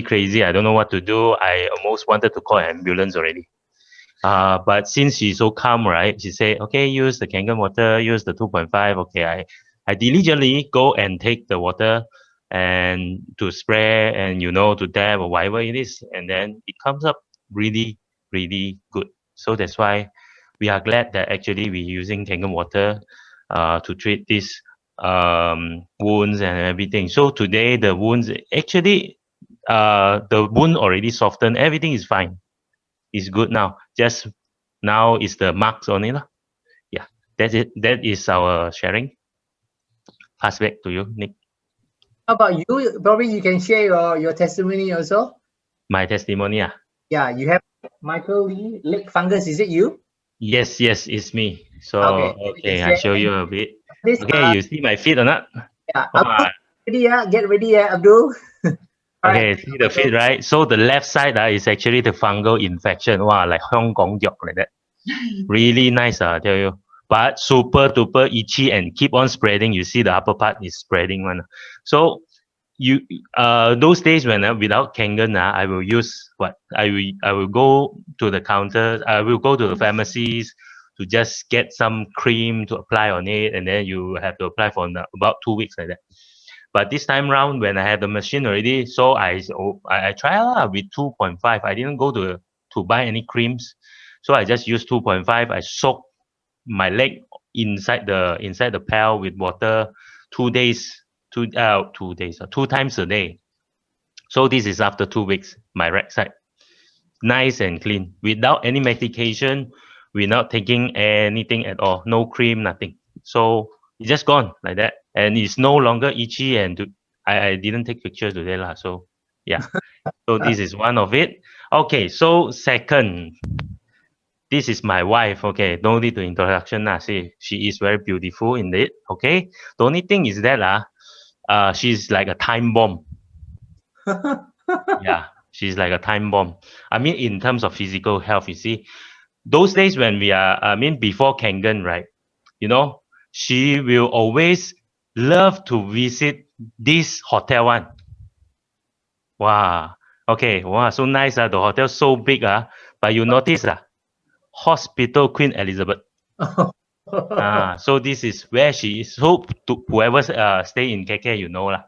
I: crazy. I don't know what to do. I almost wanted to call an ambulance already. But since she's so calm, right? She said, okay, use the Kangen water, use the 2.5. Okay, I diligently go and take the water and to spray and to dab or whatever it is, and then it comes up really good. So that's why we are glad that actually we're using Kangen water to treat these wounds and everything. So today the wounds actually the wound already softened. Everything is fine. It's good now. Just now is the marks on it. Yeah, that's it. That is our sharing. Pass back to you, Nick.
A: How about you? Probably you can share your testimony also.
I: My testimony.
A: Yeah, you have Michael Lee, leg fungus. Is it you?
I: Yes, it's me. So
A: Okay,
I: I show you a bit.
A: This,
I: Okay, you see my feet or not?
A: yeah,
I: Wow.
A: Abdul, get ready, Abdul.
I: Okay, see the feet, right? So the left side is actually the fungal infection. Wow, like Hong Kong joke like that. Really nice, I tell you. But super duper itchy and keep on spreading. You see the upper part is spreading one. So you those days when without Kangen, I will use what? I will go to the counter. I will go to the pharmacies to just get some cream to apply on it, and then you have to apply for about 2 weeks like that. But this time round, when I had the machine already, so I try with 2.5. I didn't go to buy any creams, so I just used 2.5. I soak my leg inside the pail with water 2 days, 2 times a day. So this is after 2 weeks. My right side, nice and clean, without any medication, without taking anything at all, no cream, nothing. So it's just gone like that, and it's no longer itchy. And I didn't take pictures today lah. So yeah, so this is one of it. Okay, so second, this is my wife. Okay, no need to introduction lah. See, she is very beautiful indeed. Okay, the only thing is that she's like a time bomb. Yeah, she's like a time bomb. I mean, in terms of physical health, you see, those days when before Kangen, right? She will always love to visit this hotel one. Wow. Okay. Wow. So nice. The hotel so big. But you notice Hospital Queen Elizabeth. So this is where she is. So whoever stay in KK, lah.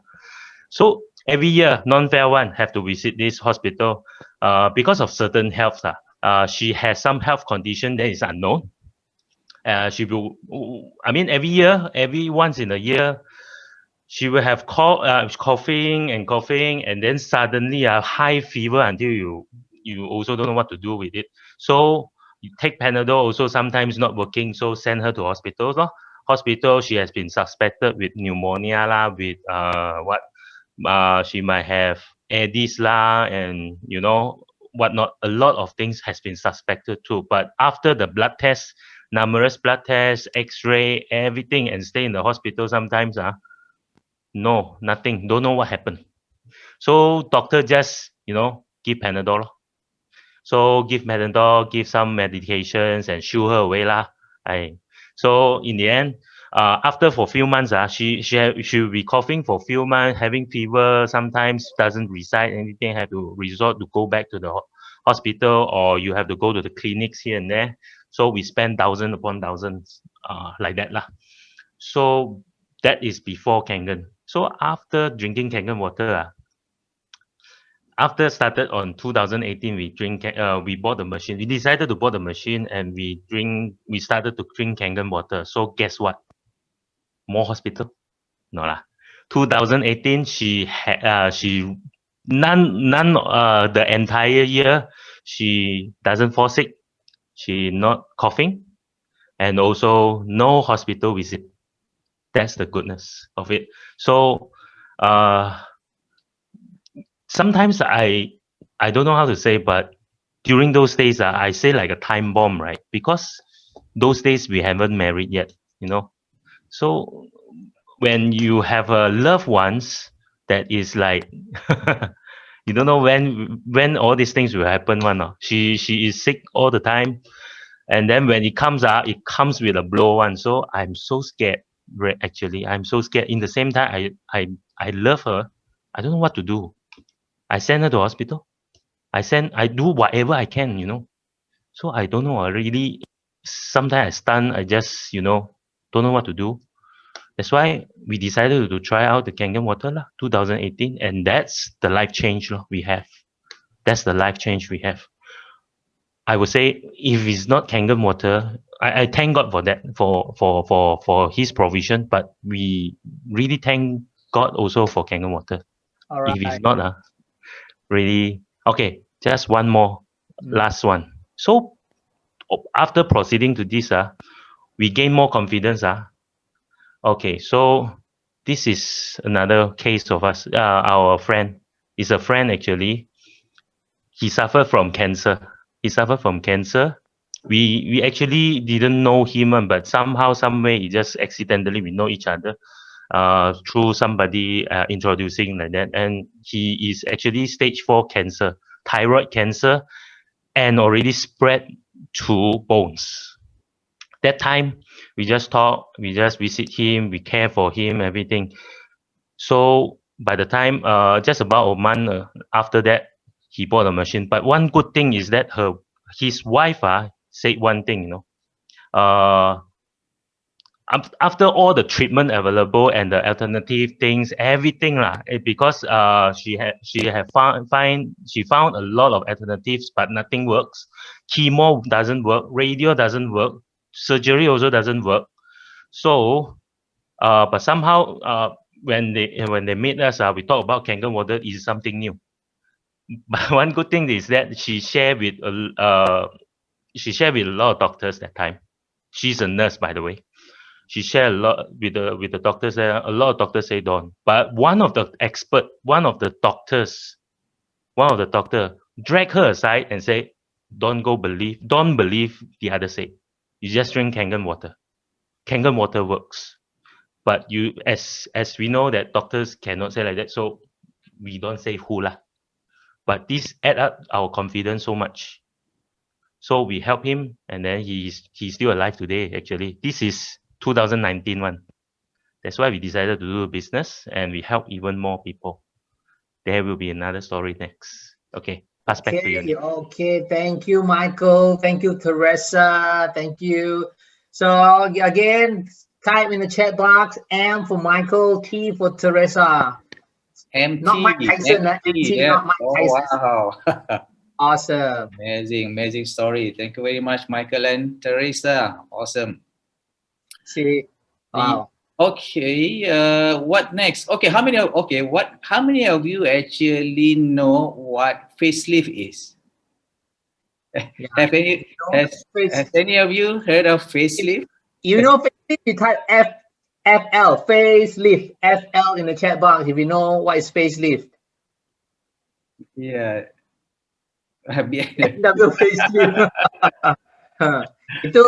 I: So every year, non-fair one have to visit this hospital because of certain health. she has some health condition that is unknown. She will, I mean, every once in a year, she will have coughing, and then suddenly a high fever until you also don't know what to do with it. So you take Panadol also sometimes not working, so send her to hospitals. Hospital, she has been suspected with pneumonia lah, with she might have Aedes lah, and whatnot. A lot of things has been suspected too. But after the blood test, numerous blood tests, X-ray, everything, and stay in the hospital sometimes, no, nothing. Don't know what happened. So doctor just, give Panadol. So give Panadol, give some medications, and shoo her away lah. So in the end, after for few months, she will be coughing for few months, having fever. Sometimes doesn't reside anything. Have to resort to go back to the hospital, or you have to go to the clinics here and there. So we spend thousands upon thousands, like that lah. So that is before Kangen. So after drinking Kangen water, after started on 2018, we bought the machine. We decided to buy the machine, and we started to drink Kangen water. So guess what? More hospital? No lah. 2018, the entire year, she doesn't fall sick. She not coughing, and also no hospital visit. That's the goodness of it. So sometimes I don't know how to say, but during those days, I say like a time bomb, right? Because those days we haven't married yet, So when you have a loved ones that is like, you don't know when all these things will happen. She is sick all the time, and then when it comes out, it comes with a blow one. So I'm so scared. Actually, I'm so scared. In the same time, I love her. I don't know what to do. I send her to hospital. I do whatever I can, So I don't know. I really, sometimes I stun. I just, don't know what to do. That's why we decided to try out the Kangen water 2018, and that's the life change we have. That's the life change we have. I would say if it's not Kangen water, I thank God for that, for His provision. But we really thank God also for Kangen water.
A: All right.
I: If it's not, really okay. Just one more, last one. So after proceeding to this, we gain more confidence. Okay, so this is another case of us. Our friend is a friend actually. He suffered from cancer. We actually didn't know him, but somehow, some way, just accidentally we know each other through somebody introducing like that. And he is actually stage 4 cancer, thyroid cancer, and already spread to bones. That time, we just talk, we just visit him, we care for him, everything. So by the time, just about a month after that, he bought a machine. But one good thing is that his wife said one thing, after all the treatment available and the alternative things, everything because she found a lot of alternatives, but nothing works. Chemo doesn't work, radio doesn't work, surgery also doesn't work. So, but somehow when they meet us, we talk about Kangen water is something new. But one good thing is that she shared with a lot of doctors that time. She's a nurse, by the way. She shared a lot with the doctors there. A lot of doctors say don't. But one of the doctor drag her aside and say, don't believe the other say. You just drink Kangen water. Kangen water works. But as we know that doctors cannot say like that, so we don't say who lah. But this add up our confidence so much. So we help him, and then he's still alive today. Actually, this is 2019 one. That's why we decided to do business, and we help even more people. There will be another story next. Okay, pass back to you.
A: Okay, thank you, Michael. Thank you, Teresa. Thank you. So again, type in the chat box M for Michael, T for Teresa.
B: MT,
A: not Mike Tyson, MT, not Mike Tyson.
B: Wow.
A: Awesome.
B: Amazing story. Thank you very much, Michael and Teresa. Awesome.
A: See, wow.
B: Okay, what next? Okay, how many of you actually know what facelift is?
A: Yeah.
B: Have any has any of you heard of facelift?
A: You know, facelift, you type FL, facelift, FL in the chat box if you know what is facelift.
B: Yeah.
A: Double facelift. Itu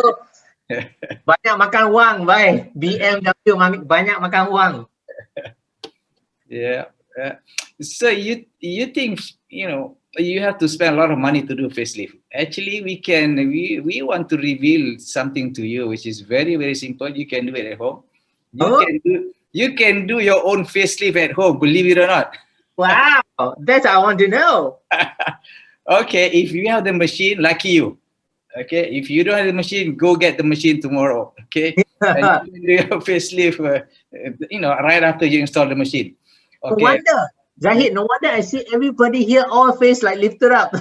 A: banyak makan wang, bye. BMW banyak makan wang.
B: Yeah. So you think, you know, you have to spend a lot of money to do facelift. Actually, we want to reveal something to you, which is very, very simple. You can do it at home. You can do your own facelift at home, believe it or not.
A: Wow, that's I want to know.
B: Okay, if you have the machine, lucky you. Okay, if you don't have the machine, go get the machine tomorrow. Okay, and you can do your facelift, you know, right after you install the machine. Okay.
A: No wonder, Zahid, no wonder I see everybody here all face like lifted up.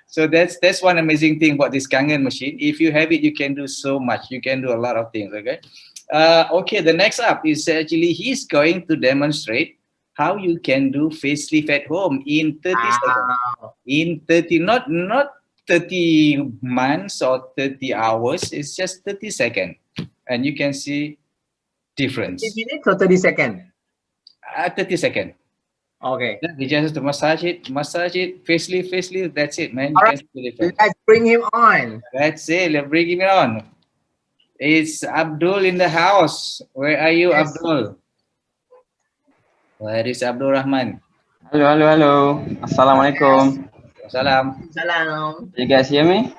B: So that's one amazing thing about this Kangen machine. If you have it, you can do so much. You can do a lot of things. Okay. Okay. The next up is actually he's going to demonstrate how you can do facelift at home in 30 seconds. In 30, not 30 months or 30 hours. It's just 30 seconds, and you can see difference.
A: 30 minutes or 30 seconds?
B: 30 seconds.
A: Okay.
B: You just have to massage it, facelift. That's it, man.
A: All right. Let's bring him on.
B: That's it. Let's bring him on. It's Abdul in the house. Where are you, yes. Abdul? Where is Abdul Rahman?
J: Hello. Assalamualaikum.
B: Salam.
A: Salam.
J: You guys hear me?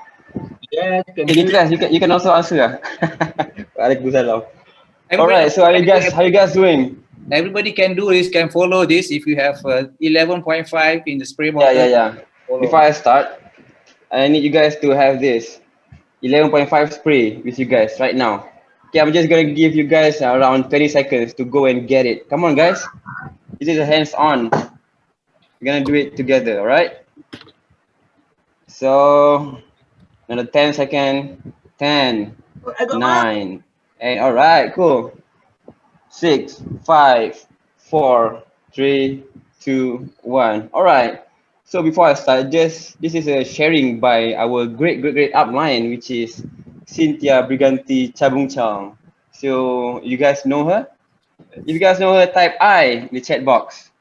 A: Yes.
J: You can also answer. Waalaikumsalam. All right. So how you guys doing?
B: Everybody can do this, can follow this. If you have 11.5 in the spray bottle.
J: Yeah. Before I start, I need you guys to have this 11.5 spray with you guys right now. Okay, I'm just gonna give you guys around 20 seconds to go and get it. Come on, guys. This is a hands-on. We're gonna do it together, all right? So, another 10 seconds. 10, 9, 8. All right, cool. 6, 5, 4, 3, 2, 1. All right. So before I start, this is a sharing by our great upline, which is Cynthia Briganti Chabungchang. So you guys know her? If you guys know her, type I in the chat box.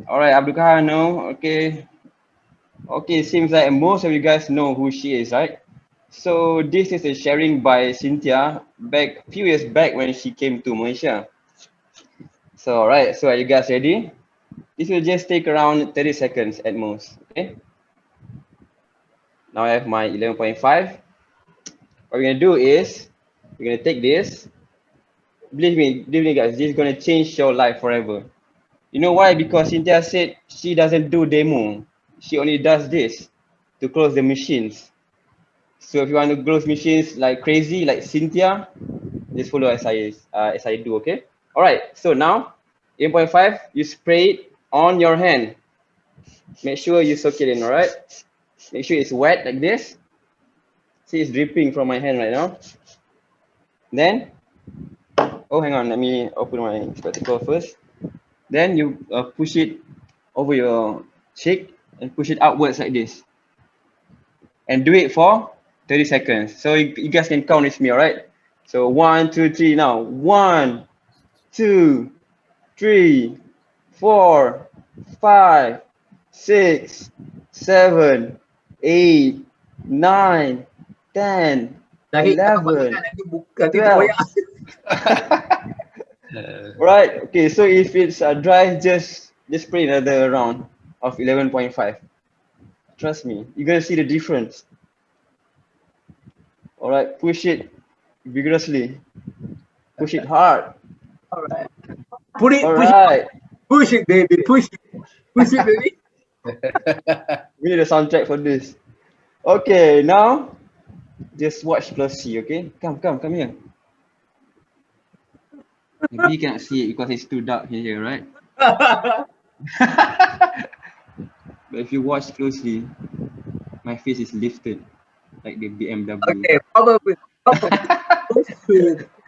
J: All right, Abdul Kahar, no? Okay. Okay, seems like most of you guys know who she is, right? So this is a sharing by Cynthia a few years back when she came to Malaysia. So all right, so are you guys ready? This will just take around 30 seconds at most, okay? Now I have my 11.5. What we're gonna do is, we're gonna take this. Believe me guys, this is gonna change your life forever. You know why? Because Cynthia said she doesn't do demo. She only does this to close the machines. So if you want to close machines like crazy, like Cynthia, just follow as I do, okay? All right, so now 8.5, you spray it on your hand. Make sure you soak it in, all right? Make sure it's wet like this. See, it's dripping from my hand right now. Then, oh, hang on, let me open my spectacle first. Then you push it over your cheek and push it outwards like this. And do it for 30 seconds. So you guys can count with me, all right? So 1, 2, 3 now. 1, 2, 3, 4, 5, 6, 7, 8, 9, 10, 11, 12. Right, okay, so if it's dry, just spray another round of 11.5. Trust me, you're gonna see the difference. All right, push it vigorously. Push it hard.
A: All right. Push it, baby. Push it, baby.
J: We need a soundtrack for this. Okay, now just watch closely. Okay, come here. Maybe you cannot see it because it's too dark in here, right? But if you watch closely, my face is lifted like the BMW.
A: Okay, probably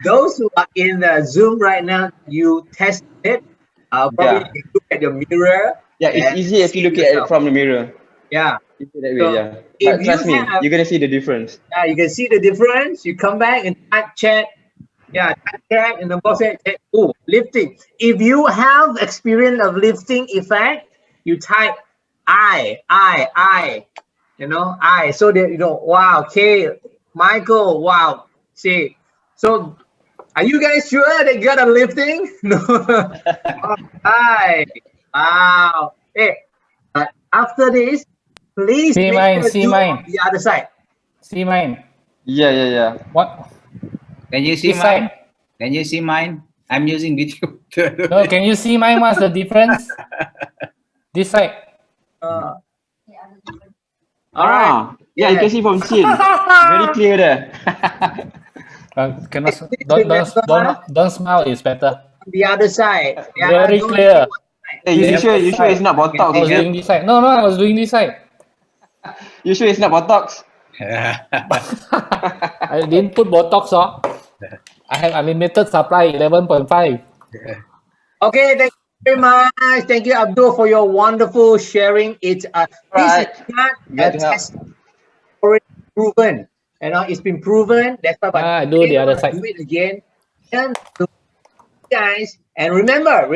A: those who are in the Zoom right now, you test it. Probably
J: Yeah.
A: you look at your mirror.
J: Yeah, it's
A: and
J: easier if you
A: see
J: look at it
A: yourself.
J: from the mirror.
A: Yeah.
J: It's that way,
A: So
J: yeah.
A: if
J: But
A: you
J: trust me,
A: have,
J: you're gonna see the difference.
A: yeah, you can see the difference. You come back and type chat. Yeah, type chat and the boss said, oh, lifting. If you have experience of lifting effect, you type I. You know, I. So that you know, wow, okay, Michael, wow. See, so are you guys sure they got a lifting? No. Hi. Wow. Hey, after this, please
K: See
A: make
K: mine,
A: sure
K: see
A: do
K: mine.
A: on the other side.
K: See mine.
J: Yeah.
K: What?
B: Can you see
K: This
B: mine?
K: side.
B: Can you see mine? I'm using video.
K: No, can you see mine? What's the difference? This side.
A: All right.
J: Yeah, you can see from chin. Very clear there.
K: Cannot.
A: Please
K: Don't smile. It's better.
A: the other side. Yeah,
K: Very
A: don't
K: clear.
J: Hey, you sure it's not Botox?
K: I was doing this side. No, I was doing this side.
J: You sure it's not Botox?
K: I didn't put Botox on. I have unlimited supply, 11.5.
A: Okay, thank you very much. Thank you, Abdul, for your wonderful sharing. It's this is not a test already proven. You know, it's been proven. That's why, but
K: I do the other side.
A: do it again. And guys, and remember.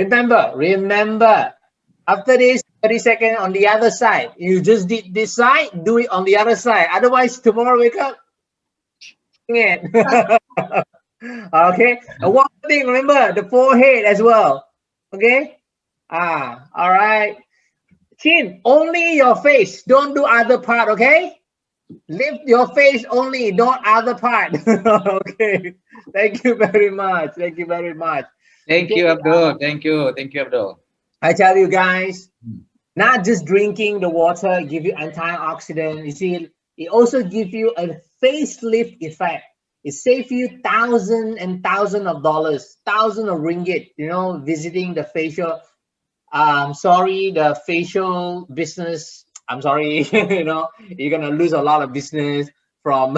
A: After this 30 seconds on the other side, you just did this side, do it on the other side. Otherwise, tomorrow wake up. Okay. And one thing, remember the forehead as well. Okay. All right. Chin, only your face. Don't do other part. Okay. Lift your face only, don't other part. Okay. Thank you very much. Thank you,
B: Abdul. Thank you, Abdul.
A: I tell you guys, not just drinking the water give you antioxidant. You see, it also gives you a facelift effect. It saves you thousands and thousands of dollars, thousands of ringgit, you know, visiting the facial. The facial business. I'm sorry, you know, you're gonna lose a lot of business from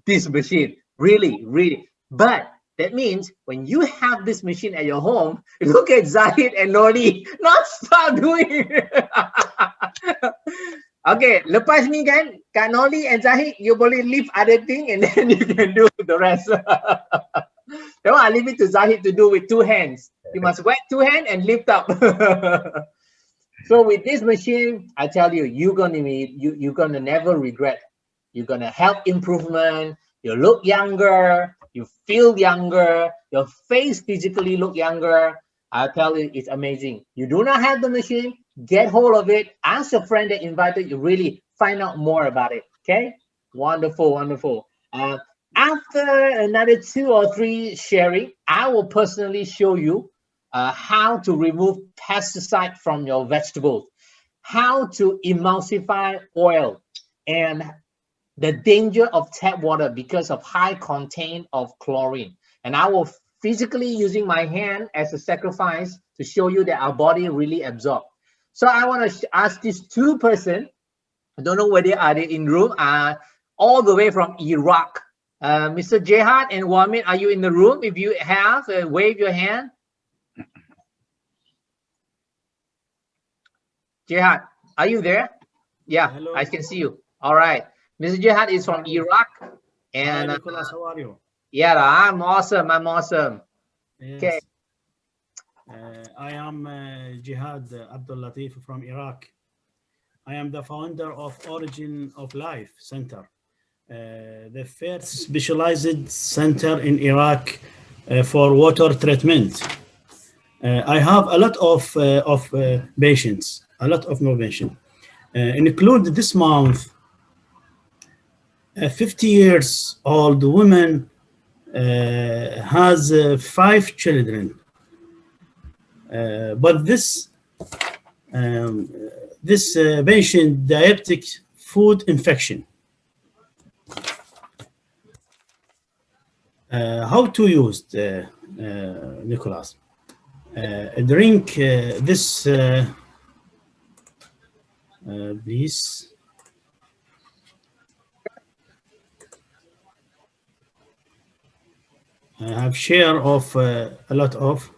A: this machine. Really. But that means when you have this machine at your home, look at Zahid and Noli, not stop doing it. Okay, lepas ni kan, Kak Noli and Zahid, you boleh lift other thing and then you can do the rest. That one I leave it to Zahid to do with 2 hands. You must wet 2 hands and lift up. So with this machine, I tell you, you're gonna never regret. You're gonna have improvement. You look younger. You feel younger. Your face physically look younger. I tell you, it's amazing. You do not have the machine, get hold of it. Ask a friend that invited you. Really find out more about it. Okay, wonderful. After another 2 or 3 sharing, I will personally show you how to remove pesticide from your vegetables, how to emulsify oil, and the danger of tap water because of high content of chlorine. And I will physically using my hand as a sacrifice to show you that our body really absorb. So I want to ask these 2 persons, I don't know whether are they in room, all the way from Iraq. Mr. Jihad and Wamid, are you in the room? If you have, wave your hand. Jihad, are you there? Yeah, hello. I can see you. All right. Mr. Jihad is from Iraq. And
L: hi, Nicholas, how are you?
A: Yeah, I'm awesome.
L: Yes.
A: Okay.
L: I am Jihad Abdul Latif from Iraq. I am the founder of Origin of Life Center, the first specialized center in Iraq for water treatment. I have a lot of patients, a lot of more patients. Include this month, a 50 years old woman has 5 children. But this patient diabetic food infection. How to use Nicholas? Drink this Please. I have share of a lot of.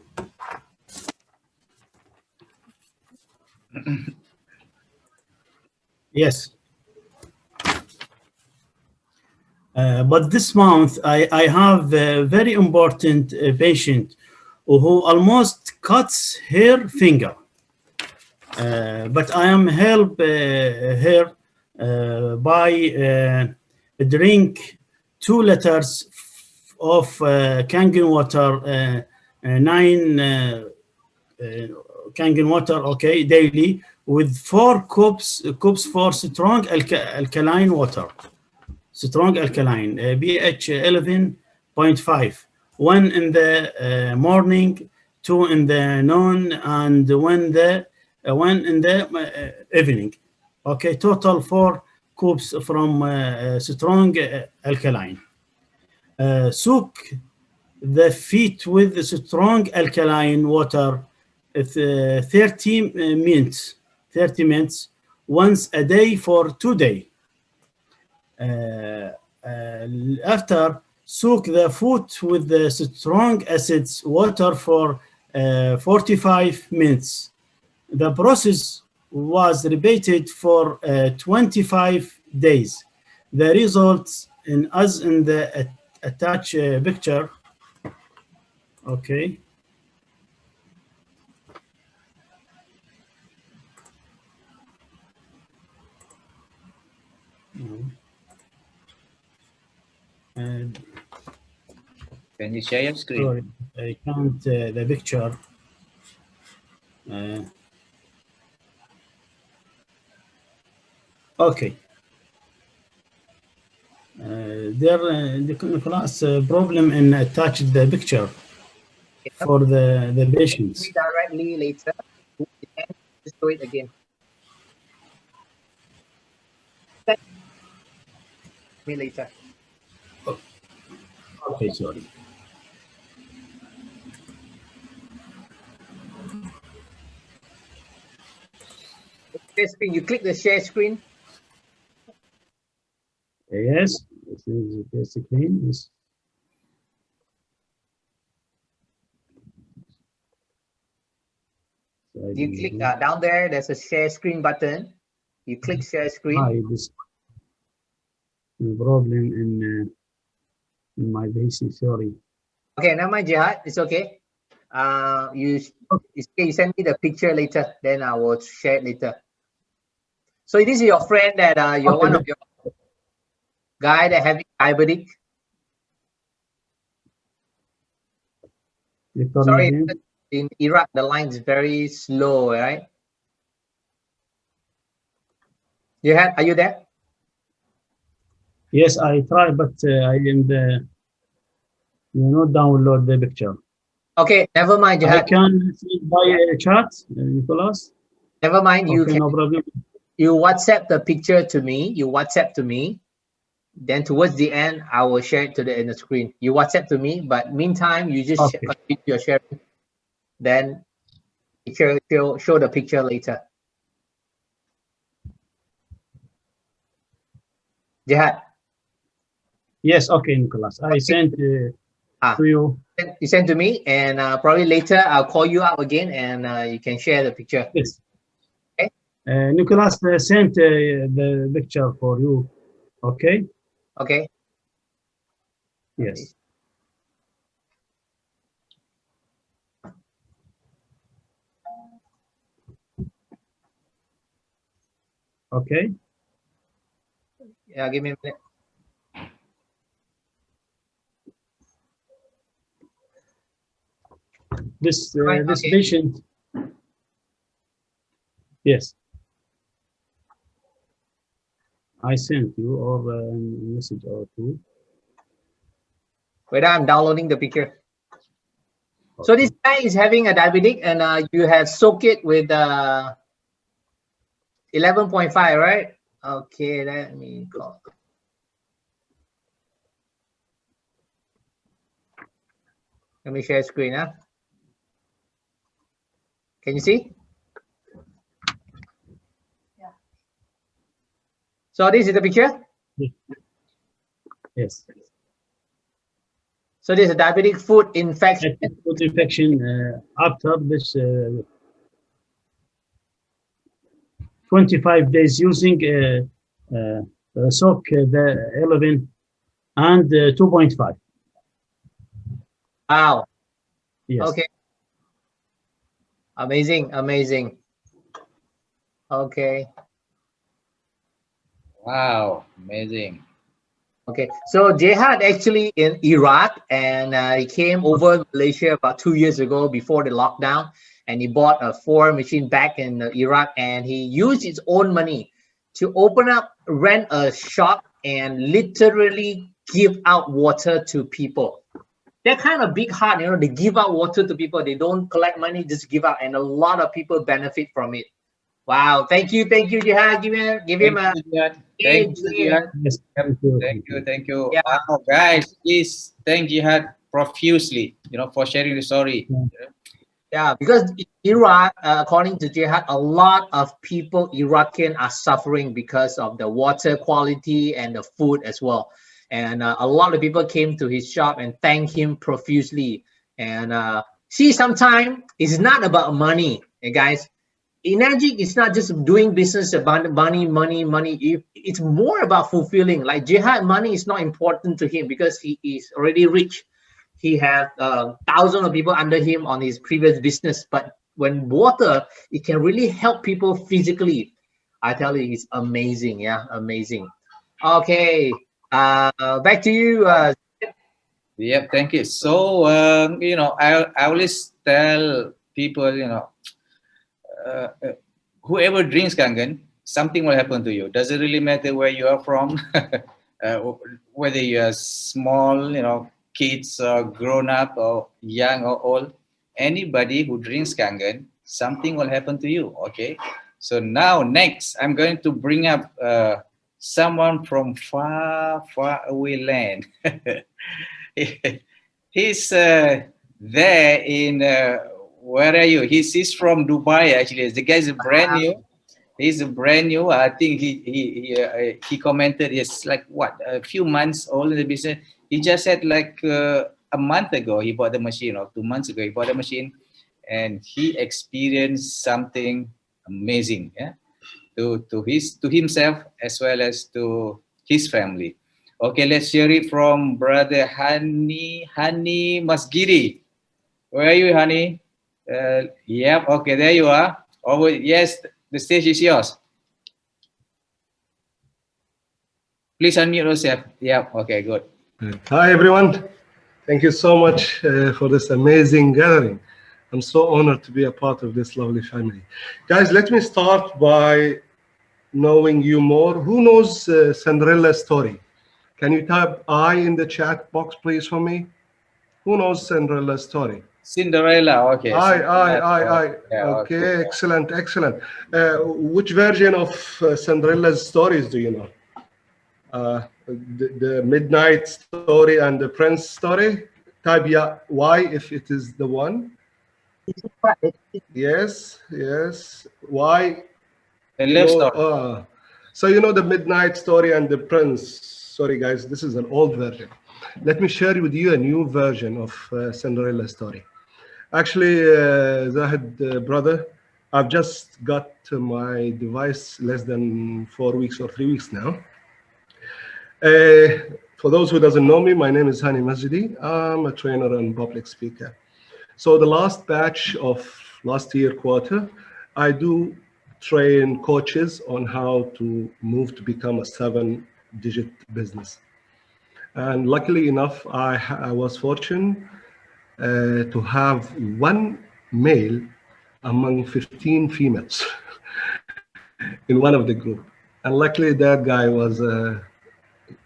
L: Yes. But this month, I have a very important patient who almost cuts her finger. But I am help her by drink 2 liters of Kangen water, 9 Kangen water, okay, daily, with 4 cups for strong alkaline water. Strong alkaline, pH 11.5. 1 in the morning, 2 in the noon, and 1 in the evening. Okay, total 4 cups from strong alkaline. Soak the feet with the strong alkaline water 30 minutes. 30 minutes once a day for 2 days. After, soak the foot with the strong acids water for 45 minutes. The process was repeated for 25 days. The results as in the attached picture. Okay. And
B: Can you share your screen?
L: sorry, I can't the picture. Okay. The class problem in attach the picture for the patients.
A: Directly later. Just do it again. Me later.
L: Okay, sorry.
A: Share screen. You click the share screen.
L: Yes, this is the screen. Yes.
A: You click down there. There's a share screen button. You click share screen.
L: This problem in my basic. Sorry.
A: Okay, never mind, Jihad. It's okay. You send me the picture later. Then I will share it later. So this is your friend that you're one of your guy that having diabetic. Sorry, in Iraq the line is very slow, right? Are you there?
L: Yes, I try, but I am the download the picture.
A: Okay, never mind, Jihad.
L: I can see by chat, Nicholas.
A: Never mind. You
L: okay,
A: can.
L: No problem.
A: You WhatsApp the picture to me. You WhatsApp to me. Then towards the end, I will share it in the screen. You WhatsApp to me, but meantime, you just continue your sharing. Then show the picture later. Jihad.
L: Yes, okay, Nicholas. I sent to you.
A: You sent to me, and probably later I'll call you up again, and you can share the picture.
L: Yes.
A: Okay.
L: Nicholas sent the picture for you. Okay.
A: Okay.
L: Yes. Okay.
A: Yeah, give me a minute.
L: This patient. Yes. I sent you or a message or two.
A: Wait, I'm downloading the picture. Okay. So this guy is having a diabetic, and you have soaked it with 11.5, right? Okay, let me call. Let me share screen. Can you see? So this is the picture?
L: Yes.
A: So this is a diabetic foot infection.
L: Foot infection after this 25 days using soak the 11 and 2.5.
A: Wow.
L: Yes.
A: Okay. Amazing, amazing. Okay.
B: Wow, amazing.
A: Okay, so Jihad actually in Iraq, and he came over to Malaysia about 2 years ago before the lockdown, and he bought a 4 machine back in Iraq, and he used his own money to open up, rent a shop, and literally give out water to people. They're kind of big heart, you know, they give out water to people. They don't collect money, just give out, and a lot of people benefit from it. Wow, thank you, Jihad. Give him a
B: Thank you, Jihad.
L: Yes.
B: Thank you.
A: Yeah.
B: Wow, guys, please thank Jihad profusely, you know, for sharing the story.
A: Yeah, because in Iraq, according to Jihad, a lot of people, Iraqi, are suffering because of the water quality and the food as well. And a lot of people came to his shop and thanked him profusely. And see, sometimes it's not about money, guys. Energy is not just doing business about money. It's more about fulfilling. Like Jihad, money is not important to him because he is already rich. He has thousands of people under him on his previous business. But when water, it can really help people physically. I tell you, it's amazing. Yeah, amazing. Okay, back to you.
B: Yep, thank you. So, you know, I always tell people, you know, whoever drinks Kangen, something will happen to you. Doesn't really matter where you are from, whether you are small, you know, kids or grown up or young or old. Anybody who drinks Kangen, something will happen to you. Okay. So now next, I'm going to bring up someone from far, far away land. He's there in. Where are you? He's from Dubai actually. The guy's brand new. He's brand new. I think he commented. It's like what, a few months old in the business. He just said like a month ago he bought the machine, or 2 months ago he bought the machine, and he experienced something amazing. Yeah, to himself as well as to his family. Okay, let's hear it from brother Hani Masgiri. Where are you, Hani? Yep. Okay, there you are. Oh, yes, the stage is yours. Please unmute yourself. Yep. Okay, good.
M: Hi, everyone. Thank you so much for this amazing gathering. I'm so honored to be a part of this lovely family. Guys, let me start by knowing you more. Who knows Cinderella's story? Can you type I in the chat box, please, for me? Who knows Cinderella's story?
B: Cinderella, okay.
M: I.
B: Yeah,
M: okay, excellent. Which version of Cinderella's stories do you know? The midnight story and the prince story? Type yeah, why if it is the one. Yes. Why?
B: The love story.
M: So you know the midnight story and the prince. Sorry guys, this is an old version. Let me share with you a new version of Cinderella's story. Actually, Zahid, brother, I've just got my device less than 4 weeks or 3 weeks now. For those who doesn't know me, my name is Hani Masjidi. I'm a trainer and public speaker. So the last batch of last year quarter, I do train coaches on how to move to become a 7-digit business. And luckily enough, I was fortunate to have one male among 15 females in one of the group. And luckily that guy was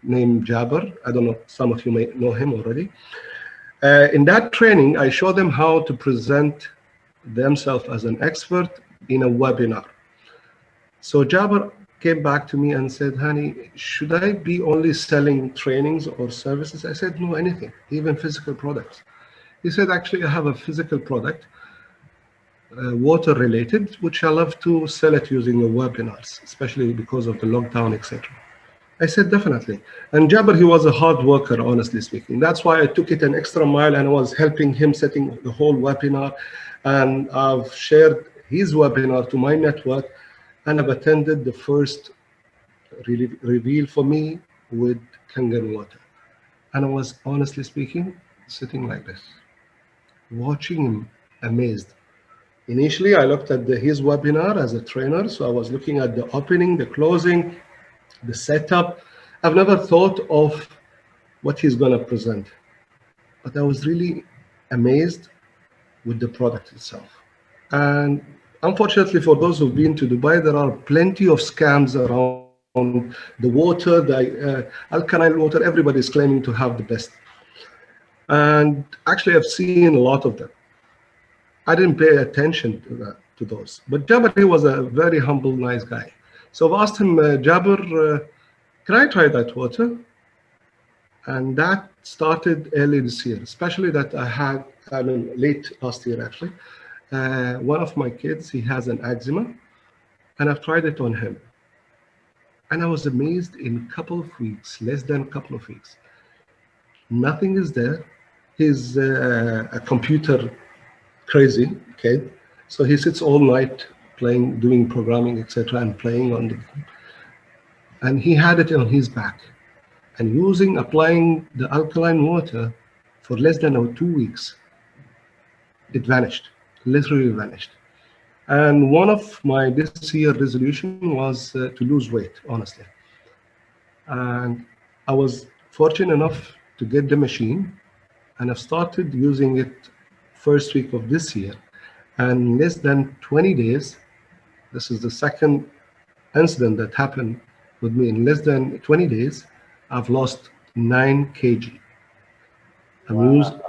M: named Jabir. I don't know, some of you may know him already. In that training, I showed them how to present themselves as an expert in a webinar. So Jabir came back to me and said, Hani, should I be only selling trainings or services? I said, no, anything, even physical products. He said, actually, I have a physical product, water related, which I love to sell it using the webinars, especially because of the lockdown, etc. I said, definitely. And Jabir, he was a hard worker, honestly speaking. That's why I took it an extra mile and I was helping him setting the whole webinar. And I've shared his webinar to my network, and I've attended the first reveal for me with Kangen Water. And I was, honestly speaking, sitting like this, watching him, amazed. Initially, I looked at his webinar as a trainer. So I was looking at the opening, the closing, the setup. I've never thought of what he's going to present. But I was really amazed with the product itself. And unfortunately, for those who've been to Dubai, there are plenty of scams around the water, the alkaline water. Everybody's claiming to have the best. And actually, I've seen a lot of them. I didn't pay attention to those. But Jabir was a very humble, nice guy. So I've asked him, Jabir, can I try that water? And that started early this year, especially that I mean, late last year, actually. One of my kids, he has an eczema, and I've tried it on him. And I was amazed in a couple of weeks, less than a couple of weeks. Nothing is there. He's a computer crazy kid. So he sits all night playing, doing programming, etc., and playing on the, and he had it on his back. And applying the alkaline water for less than 2 weeks, it vanished, literally vanished. And one of my this year resolution was to lose weight, honestly. And I was fortunate enough to get the machine, and I've started using it first week of this year. And less than 20 days, this is the second incident that happened with me. In less than 20 days, I've lost 9 kg.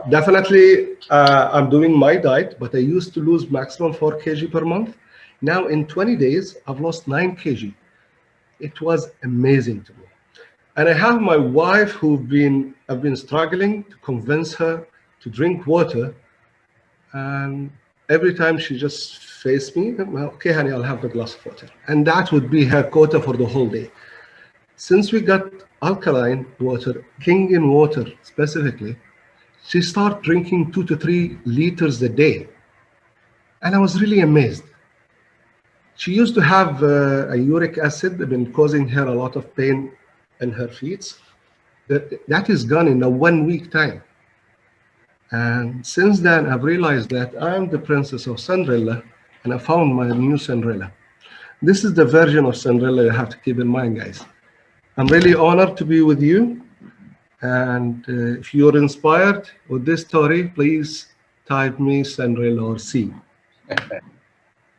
M: Definitely, I'm doing my diet, but I used to lose maximum 4 kg per month. Now in 20 days, I've lost 9 kg. It was amazing to me. And I have my wife I've been struggling to convince her to drink water. And every time she just faced me, okay, honey, I'll have a glass of water. And that would be her quota for the whole day. Since we got alkaline water, Kangen water specifically, she started drinking 2 to 3 liters a day. And I was really amazed. She used to have a uric acid that been causing her a lot of pain in her feet. That is gone in a 1 week time. And since then, I've realized that I'm the princess of Cinderella, and I found my new Cinderella. This is the version of Cinderella you have to keep in mind, guys. I'm really honored to be with you. And if you're inspired with this story, please type me Cinderella or C.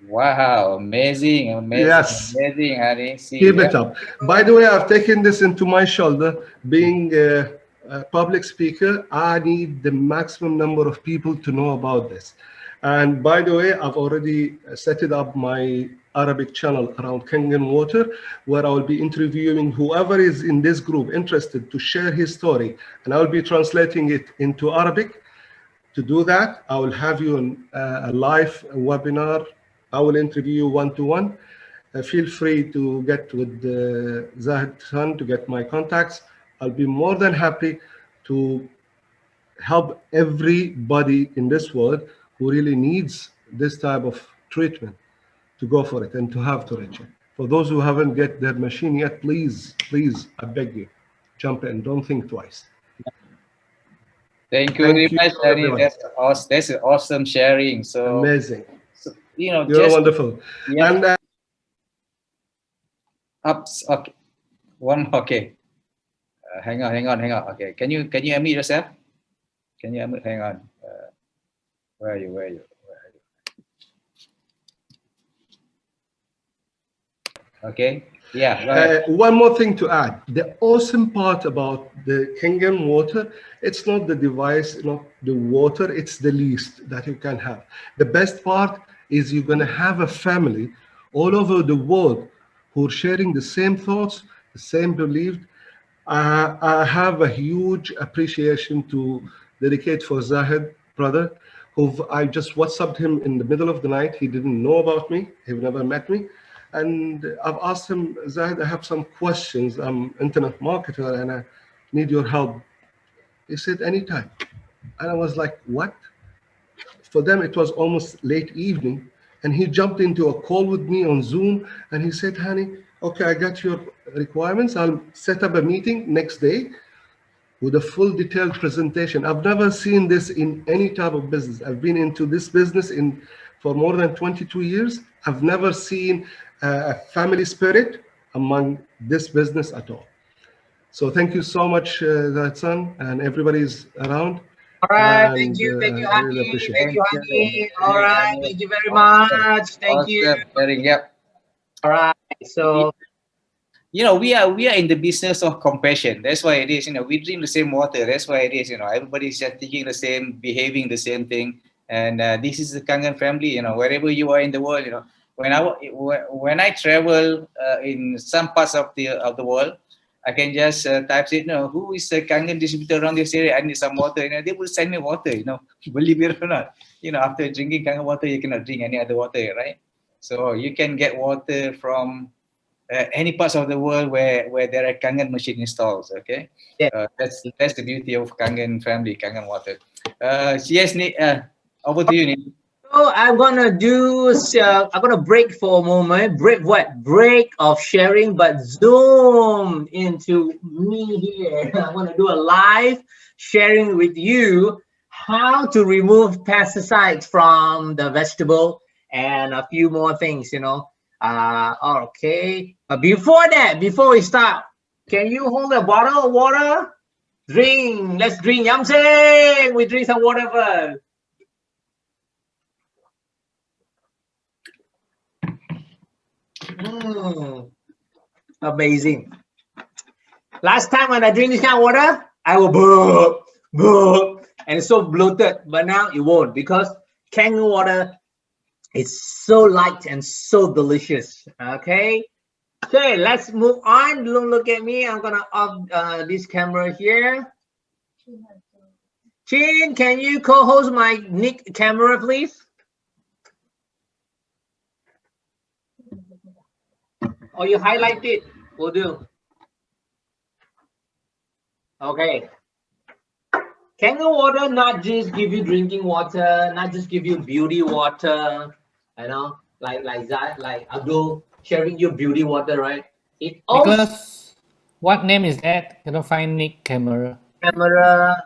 B: Wow, amazing, amazing,
M: yes.
B: Amazing, honey.
M: Keep it up. By the way, I've taken this into my shoulder. Being a public speaker, I need the maximum number of people to know about this. And by the way, I've already set it up my Arabic channel around Kangen Water, where I will be interviewing whoever is in this group interested to share his story, and I will be translating it into Arabic. To do that, I will have you on a live webinar. I will interview you one-to-one. Feel free to get with Zahid Khan to get my contacts. I'll be more than happy to help everybody in this world who really needs this type of treatment to go for it and to have to reach it. For those who haven't get their machine yet, please, please, I beg you, jump in. Don't think twice.
B: Thank you very much, Danny. That's awesome sharing. So
M: amazing.
B: So, you know,
M: you're wonderful.
B: Yeah.
M: And
B: okay, okay. Hang on. Okay, can you unmute yourself? Can you unmute? Hang on. Where are you? Okay. Yeah.
M: One more thing to add. The awesome part about the Kangen Water, it's not the device, not the water, it's the least that you can have. The best part is you're going to have a family all over the world who are sharing the same thoughts, the same belief. I have a huge appreciation to dedicate for Zahid, brother, who I just WhatsApped him in the middle of the night. He didn't know about me. He never met me. And I've asked him, Zahid, I have some questions. I'm internet marketer and I need your help. He said, anytime. And I was like, what? For them, it was almost late evening. And he jumped into a call with me on Zoom and he said, honey, okay, I got your requirements. I'll set up a meeting next day with a full detailed presentation. I've never seen this in any type of business. I've been into this business for more than 22 years. I've never seen a family spirit among this business at all. So thank you so much, Son, and everybody's around.
A: All right,
M: And,
A: thank you,
M: I really
A: honey.
M: appreciate
A: Thank
M: it.
A: you, honey. All right, thank you very
B: Awesome.
A: much. Thank you.
B: Awesome. Sharing, yep.
A: All right, so
B: you know, we are in the business of compassion. That's why it is. You know, we drink the same water. That's why it is. You know, everybody's just thinking the same, behaving the same thing. And this is the Kangen family. You know, wherever you are in the world. You know, when I travel in some parts of the world, I can just type it. You know, who is the Kangen distributor around this area? I need some water. You know, they will send me water. You know, believe it or not. You know, after drinking Kangen water, you cannot drink any other water, right? So you can get water from any parts of the world where there are Kangen machine installed. Okay,
A: yeah.
B: That's the beauty of Kangen family, Kangen Water. Yes, Nick, over to you, Nick.
A: So I'm gonna do. I'm gonna break for a moment. Break what? Break of sharing, but zoom into me here. I'm gonna do a live sharing with you how to remove pesticides from the vegetable and a few more things. You know. Okay. But before that, before we start, can you hold a bottle of water? Drink. Let's drink. Yamseng. We drink some water first. Amazing. Last time when I drink this kind of water, I will burp, and it's so bloated. But now it won't, because Kangen water is so light and so delicious. Okay. Okay, let's move on. Don't look at me. I'm gonna off this camera here. Chin, can you co-host my Nick camera, please? Or you highlight it, will do. Okay. Kangen water not just give you drinking water, not just give you beauty water, you know, like that, like Abdul sharing you beauty water, right? It also
K: Because what name is that? Cannot find Nick camera.
A: Camera.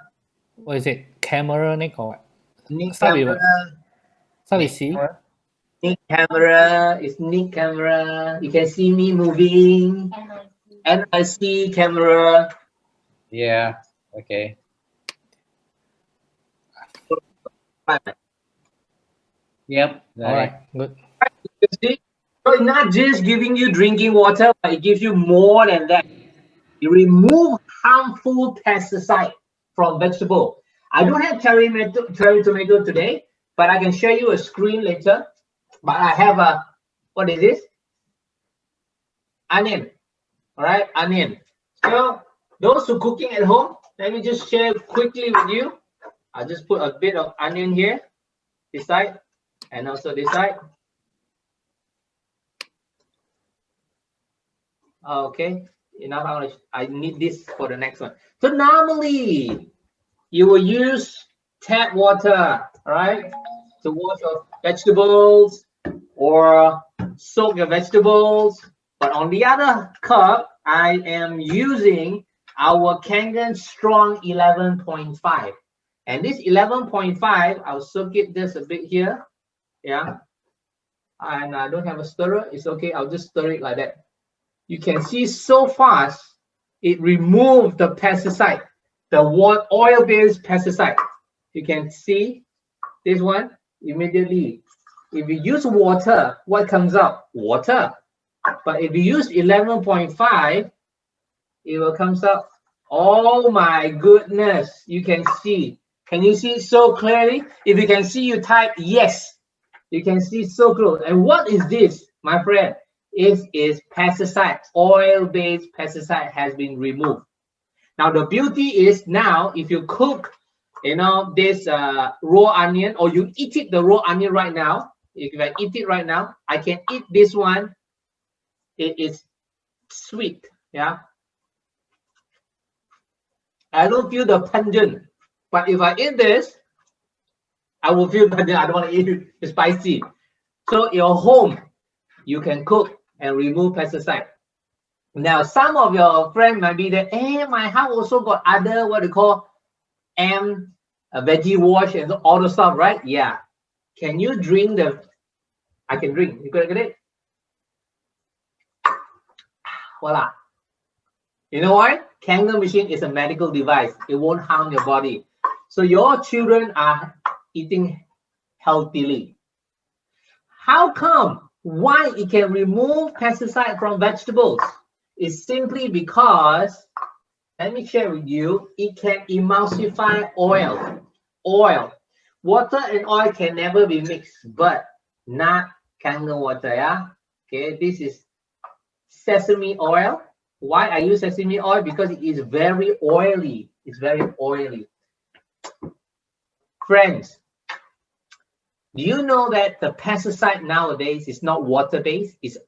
K: What is it? Camera Nick or what?
A: Nick
K: Start with
A: camera.
K: what? Start with C.
A: Nick camera. It's Nick camera. You can see me moving. NIC camera.
B: Yeah. Okay. Yep.
K: All right. Good.
A: You see? So it's not just giving you drinking water, but it gives you more than that. You remove harmful pesticide from vegetable. I don't have cherry tomato today, but I can show you a screen later. But I have a, what is this? Onion. All right, onion. So those who cooking at home, let me just share quickly with you. I'll just put a bit of onion here, this side, and also this side. Okay, enough. I need this for the next one. So normally you will use tap water, all right, to wash your vegetables or soak your vegetables. But on the other cup, I am using our Kangen Strong 11.5. And this 11.5, I'll soak it just a bit here. Yeah. And I don't have a stirrer. It's okay. I'll just stir it like that. You can see so fast, it removed the pesticide, the oil-based pesticide. You can see this one immediately. If you use water, what comes out? Water. But if you use 11.5, it will come up. Oh my goodness, you can see. Can you see so clearly? If you can see, you type yes. You can see so close. And what is this, my friend? It is pesticide. Oil-based pesticide has been removed. Now the beauty is now, if you cook, you know, this raw onion, or you eat it, the raw onion right now. If I eat it right now, I can eat this one it is sweet. Yeah. I don't feel the pungent, but if I eat this, I will feel pungent. I don't want to eat it. It's spicy. So your home, you can cook and remove pesticide. Now, some of your friends might be there, hey, my house also got other, what they call veggie wash and all the stuff, right? Yeah. Can you drink the, I can drink. You got it? Voila. You know why? Kangen machine is a medical device. It won't harm your body. So your children are eating healthily. How come? Why it can remove pesticide from vegetables? It's simply because, let me share with you, it can emulsify oil. Water and oil can never be mixed, but not Kangen water, yeah? Okay, this is sesame oil. Why I use sesame oil? Because it is very oily. It's very oily. Friends, do you know that the pesticide nowadays is not water-based, it's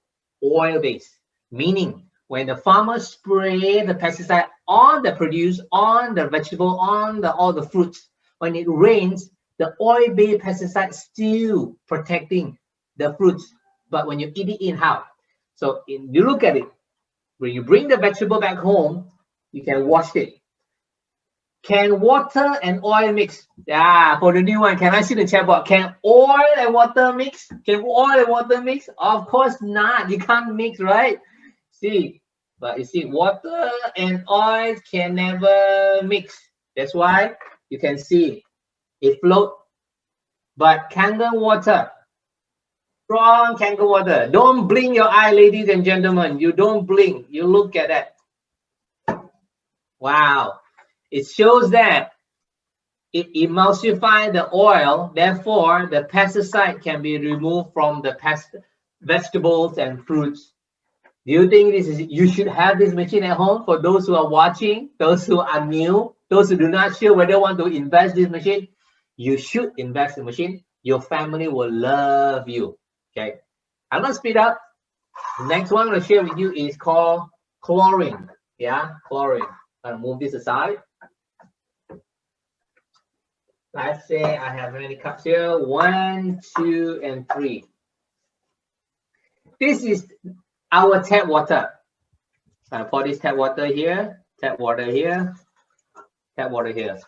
A: oil-based? Meaning, when the farmers spray the pesticide on the produce, on the vegetable, on all the fruits, when it rains, the oil-based pesticide still protecting the fruits. But when you eat it in, how? So you look at it. When you bring the vegetable back home, you can wash it. Can water and oil mix? Yeah, for the new one, can I see the chat box? Can oil and water mix? Can oil and water mix? Of course not. You can't mix, right? See, but you see, water and oil can never mix. That's why you can see it float. But Kangen water, strong Kangen water. Don't blink your eye, ladies and gentlemen. You don't blink. You look at that. Wow. It shows that it emulsifies the oil. Therefore, the pesticide can be removed from the vegetables and fruits. Do you think you should have this machine at home? For those who are watching, those who are new, those who do not sure whether they want to invest this machine, you should invest in the machine. Your family will love you. Okay, I'm gonna speed up. The next one I'm gonna share with you is called chlorine. Yeah, chlorine. I'm gonna move this aside. Let's say I have many cups here. 1, 2, and 3. This is our tap water. I pour this tap water here, tap water here, tap water here.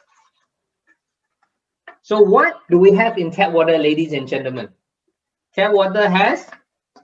A: So what do we have in tap water, ladies and gentlemen? Tap water has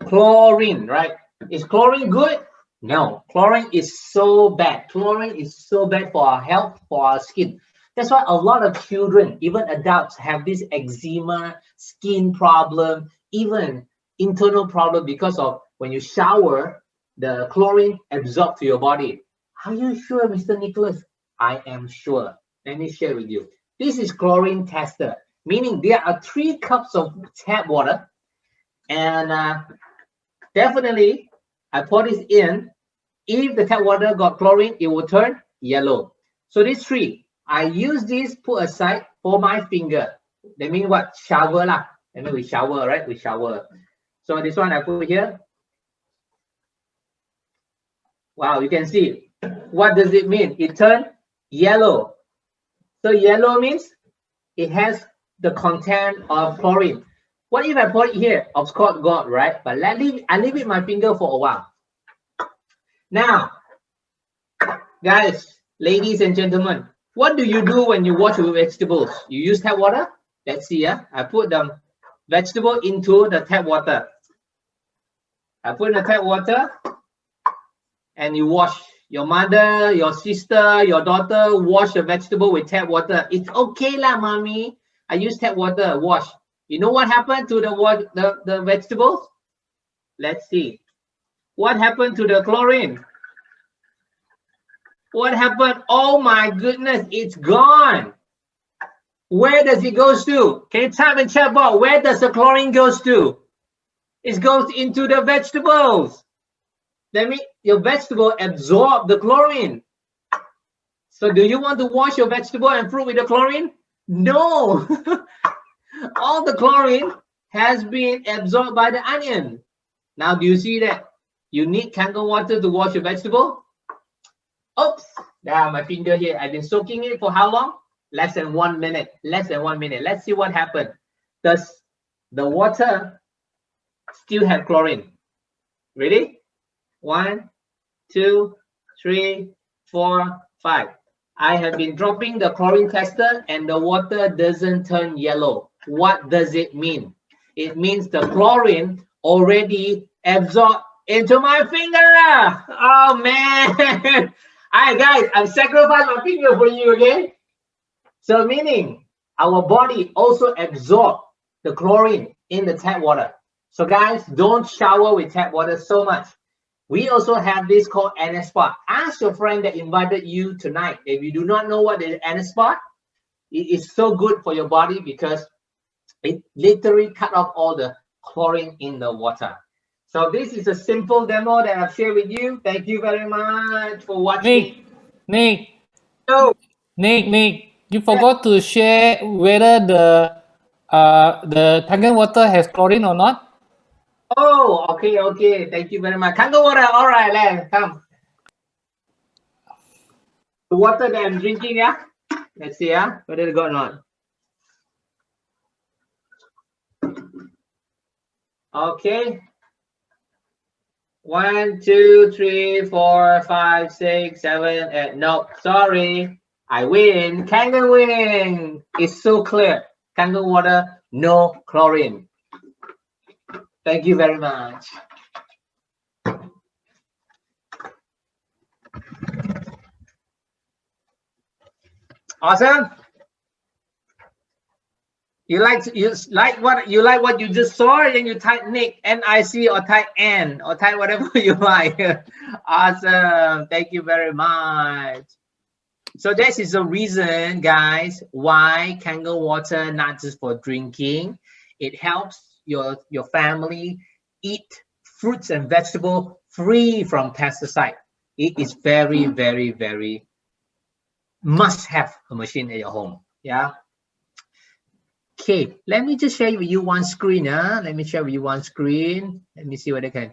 A: chlorine, right? Is chlorine good? No, chlorine is so bad. Chlorine is so bad for our health, for our skin. That's why a lot of children, even adults, have this eczema, skin problem, even internal problem because of when you shower, the chlorine absorbs to your body. Are you sure, Mr. Nicholas? I am sure. Let me share with you. This is chlorine tester, meaning there are 3 cups of tap water, and definitely I pour this in. If the tap water got chlorine, it will turn yellow. So these 3. I use this put aside for my finger. That means what? Shower lah. And then we shower, right? We shower. So this one I put here. Wow, you can see. What does it mean? It turned yellow. So yellow means it has the content of chlorine. What if I put it here? Of course, God, right? But I leave it my finger for a while. Now, guys, ladies and gentlemen, what do you do when you wash your vegetables? You use tap water? Let's see. I put the vegetable into the tap water. I put in the tap water and you wash. Your mother, your sister, your daughter wash the vegetable with tap water. It's okay lah, mommy. I use tap water, wash. You know what happened to the vegetables? Let's see. What happened to the chlorine? What happened? Oh my goodness, it's gone. Where does it go to? Can you type in chat box? Where does the chlorine goes to? It goes into the vegetables. That means your vegetable absorb the chlorine. So do you want to wash your vegetable and fruit with the chlorine? No. All the chlorine has been absorbed by the onion. Now do you see that? You need Kangen water to wash your vegetable? Oops, now my finger here. I've been soaking it for how long? Less than 1 minute. Less than 1 minute. Let's see what happened. Does the water still have chlorine? Ready? 1, 2, 3, 4, 5. I have been dropping the chlorine tester and the water doesn't turn yellow. What does it mean? It means the chlorine already absorbed into my finger. Oh man. Alright guys, I've sacrificed my finger for you, okay? So meaning our body also absorbs the chlorine in the tap water. So guys, don't shower with tap water so much. We also have this called NSPOT. Ask your friend that invited you tonight. If you do not know what is NSPOT, it is so good for your body because it literally cut off all the chlorine in the water. So this is a simple demo that I've shared with you. Thank you very much for watching.
K: Nick,
A: No.
K: Nick, you forgot to share whether the Kangen water has chlorine or not.
A: Oh, okay. Thank you very much. Kangen water, all right, let's come. The water that I'm drinking, yeah? Let's see, yeah? Whether it got or not. Okay. 1, 2, 3, 4, 5, 6, 7, 8. No, sorry. I win. Kangen win. It's so clear. Kangen water, no chlorine. Thank you very much. Awesome. You like what you just saw, and then you type Nick, N-I-C, or type N, or type whatever you like. Awesome. Thank you very much. So this is the reason, guys, why Kangen water not just for drinking. It helps your family eat fruits and vegetables free from pesticide. It is very, very, very must have a machine at your home. Yeah. Okay, let me just share with you one screen. Let me share with you one screen. Let me see what I can.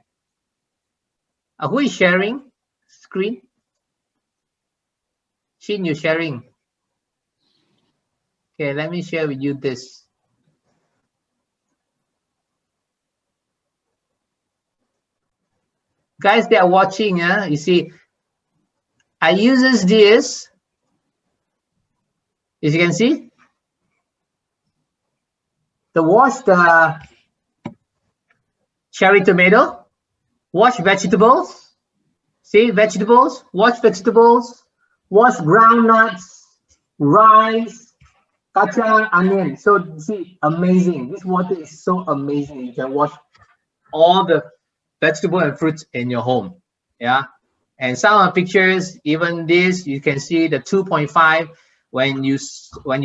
A: Who is sharing screen? Shin, you sharing? Okay, let me share with you this. Guys that are watching, you see, I uses this. As you can see, to wash the cherry tomato, wash vegetables. See, vegetables, wash vegetables, wash groundnuts, rice, kacang, onion. So see, amazing. This water is so amazing. You can wash all the vegetable and fruits in your home. Yeah. And some of the pictures, even this, you can see the 2.5 when you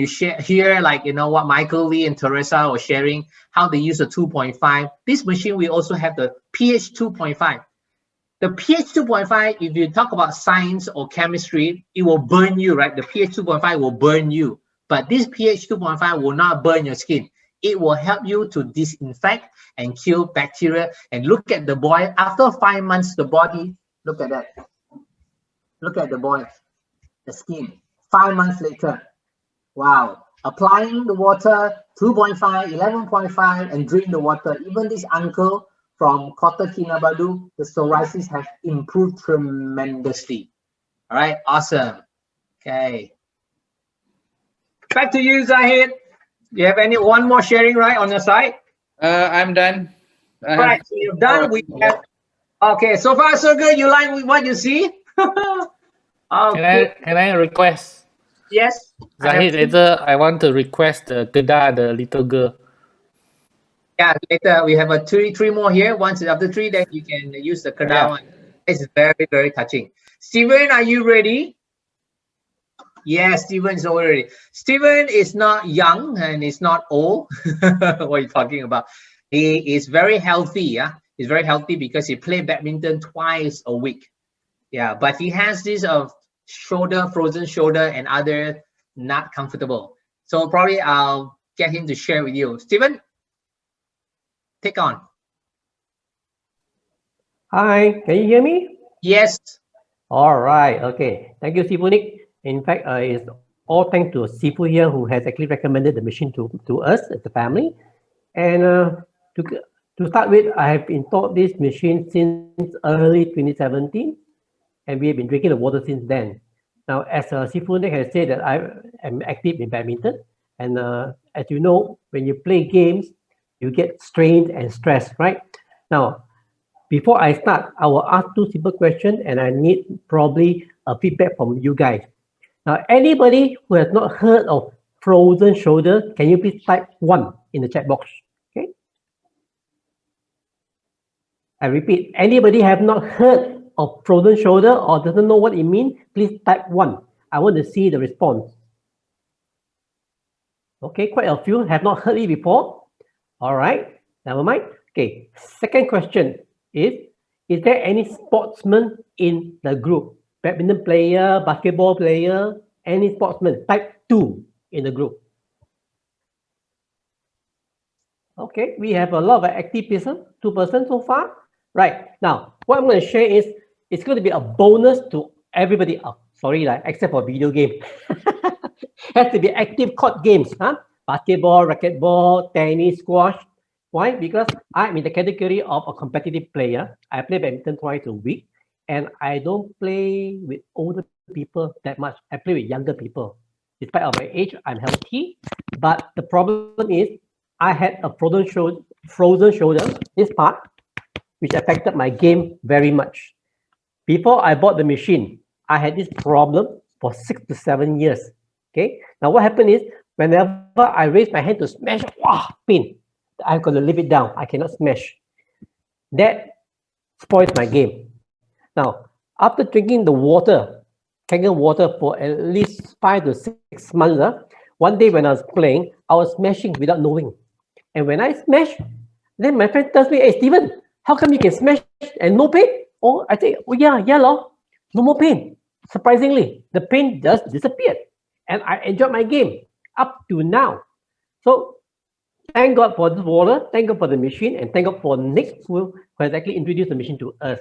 A: share here, like, you know, what Michael Lee and Teresa were sharing, how they use the 2.5. This machine, we also have the pH 2.5. The pH 2.5, if you talk about science or chemistry, it will burn you, right? The pH 2.5 will burn you. But this pH 2.5 will not burn your skin. It will help you to disinfect and kill bacteria. And look at the boy, after 5 months, the body, look at that. Look at the boy, the skin. 5 months later, wow. Applying the water, 2.5, 11.5, and drink the water. Even this uncle from Kota Kinabalu, the psoriasis has improved tremendously. All right, awesome. Okay. Back to you, Zahid. Do you have one more sharing right on your side?
B: I'm done.
A: All right, so you're done. We have, okay, so far so good. You like what you see? Okay.
K: Can I request?
A: Yes.
K: Zahid, later I want to request the Kedah, the little girl.
A: Yeah, later we have three more here. Once after 3, then you can use the Kedah one. It's very, very touching. Steven, are you ready? Yes, Steven is already ready. Steven is not young and is not old. What are you talking about? He is very healthy. Yeah, he's very healthy because he plays badminton twice a week. Yeah, but he has this frozen shoulder, and other not comfortable. So probably I'll get him to share with you. Steven, take on.
N: Hi, can you hear me?
A: Yes.
N: All right. Okay. Thank you, Sifu Nick. In fact, it's all thanks to Sifu here who has actually recommended the machine to us as a family. And to start with, I have installed this machine since early 2017, and we have been drinking the water since then. Now, as Sifu Nick has said that I am active in badminton, and as you know, when you play games, you get strained and stressed, right? Now, before I start, I will ask two simple questions and I need probably a feedback from you guys. Now, anybody who has not heard of frozen shoulder, can you please type 1 in the chat box? Okay. I repeat, anybody have not heard of frozen shoulder or doesn't know what it means, please type 1. I want to see the response. Okay, quite a few have not heard it before. All right, never mind. Okay, second question is there any sportsman in the group? Badminton player, basketball player, any sportsman? Type 2 in the group. Okay, we have a lot of active person, 2% so far. Right, now, what I'm going to share is, it's going to be a bonus to everybody. Oh, sorry, except for video game. Has to be active court games, huh? Basketball, racquetball, tennis, squash. Why? Because I'm in the category of a competitive player. I play badminton twice a week, and I don't play with older people that much. I play with younger people. Despite of my age, I'm healthy, but the problem is I had a frozen shoulder, this part, which affected my game very much. Before I bought the machine, I had this problem for 6 to 7 years. Okay. Now what happened is, whenever I raise my hand to smash, wow, pain. I've got to leave it down. I cannot smash. That spoils my game. Now, after drinking the water, Kangen water for at least 5 to 6 months, one day when I was playing, I was smashing without knowing. And when I smash, then my friend tells me, hey, Steven, how come you can smash and no pain? Oh, I say, oh yeah, no more pain. Surprisingly, the pain just disappeared. And I enjoyed my game up to now. So thank God for this water, thank God for the machine, and thank God for Nick who has actually introduced the machine to us.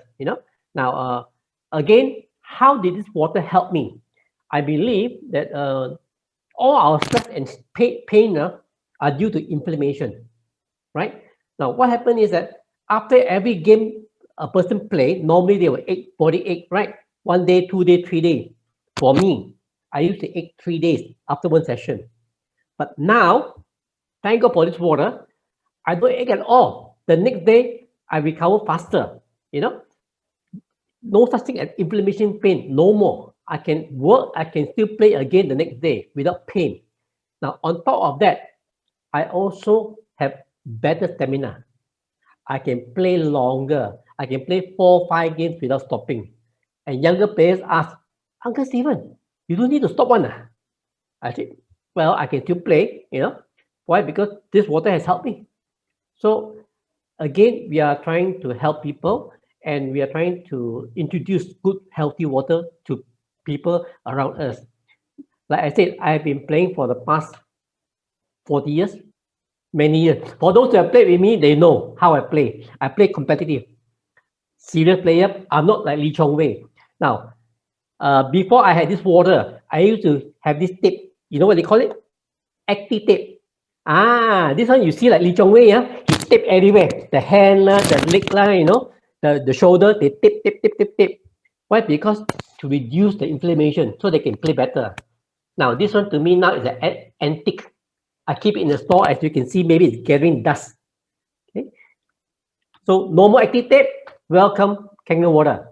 N: Now, again, how did this water help me? I believe that all our stress and pain are due to inflammation, right? Now, what happened is that after every game a person play, normally they will ache, body ache, right? 1 day, 2 days, 3 days. For me, I used to ache 3 days after one session. But now, thank God for this water, I don't ache at all. The next day, I recover faster, No such thing as inflammation pain, no more. I can work, I can still play again the next day without pain. Now, on top of that, I also have better stamina. I can play longer. I can play 4, 5 games without stopping. And younger players ask, Uncle Steven, you don't need to stop one. I said, well, I can still play, Why? Because this water has helped me. So again, we are trying to help people and we are trying to introduce good, healthy water to people around us. Like I said, I've been playing for the past 40 years, many years. For those who have played with me, they know how I play. I play competitive. Serious player, I'm not like Lee Chong Wei. Now, before I had this water, I used to have this tape. You know what they call it? Active tape. This one you see like Lee Chong Wei, he tape everywhere. The hand, the leg, the shoulder, they tape. Why? Because to reduce the inflammation so they can play better. Now, this one to me now is an antique. I keep it in the store. As you can see, maybe it's gathering dust. Okay. So no more active tape. Welcome, Kangen water.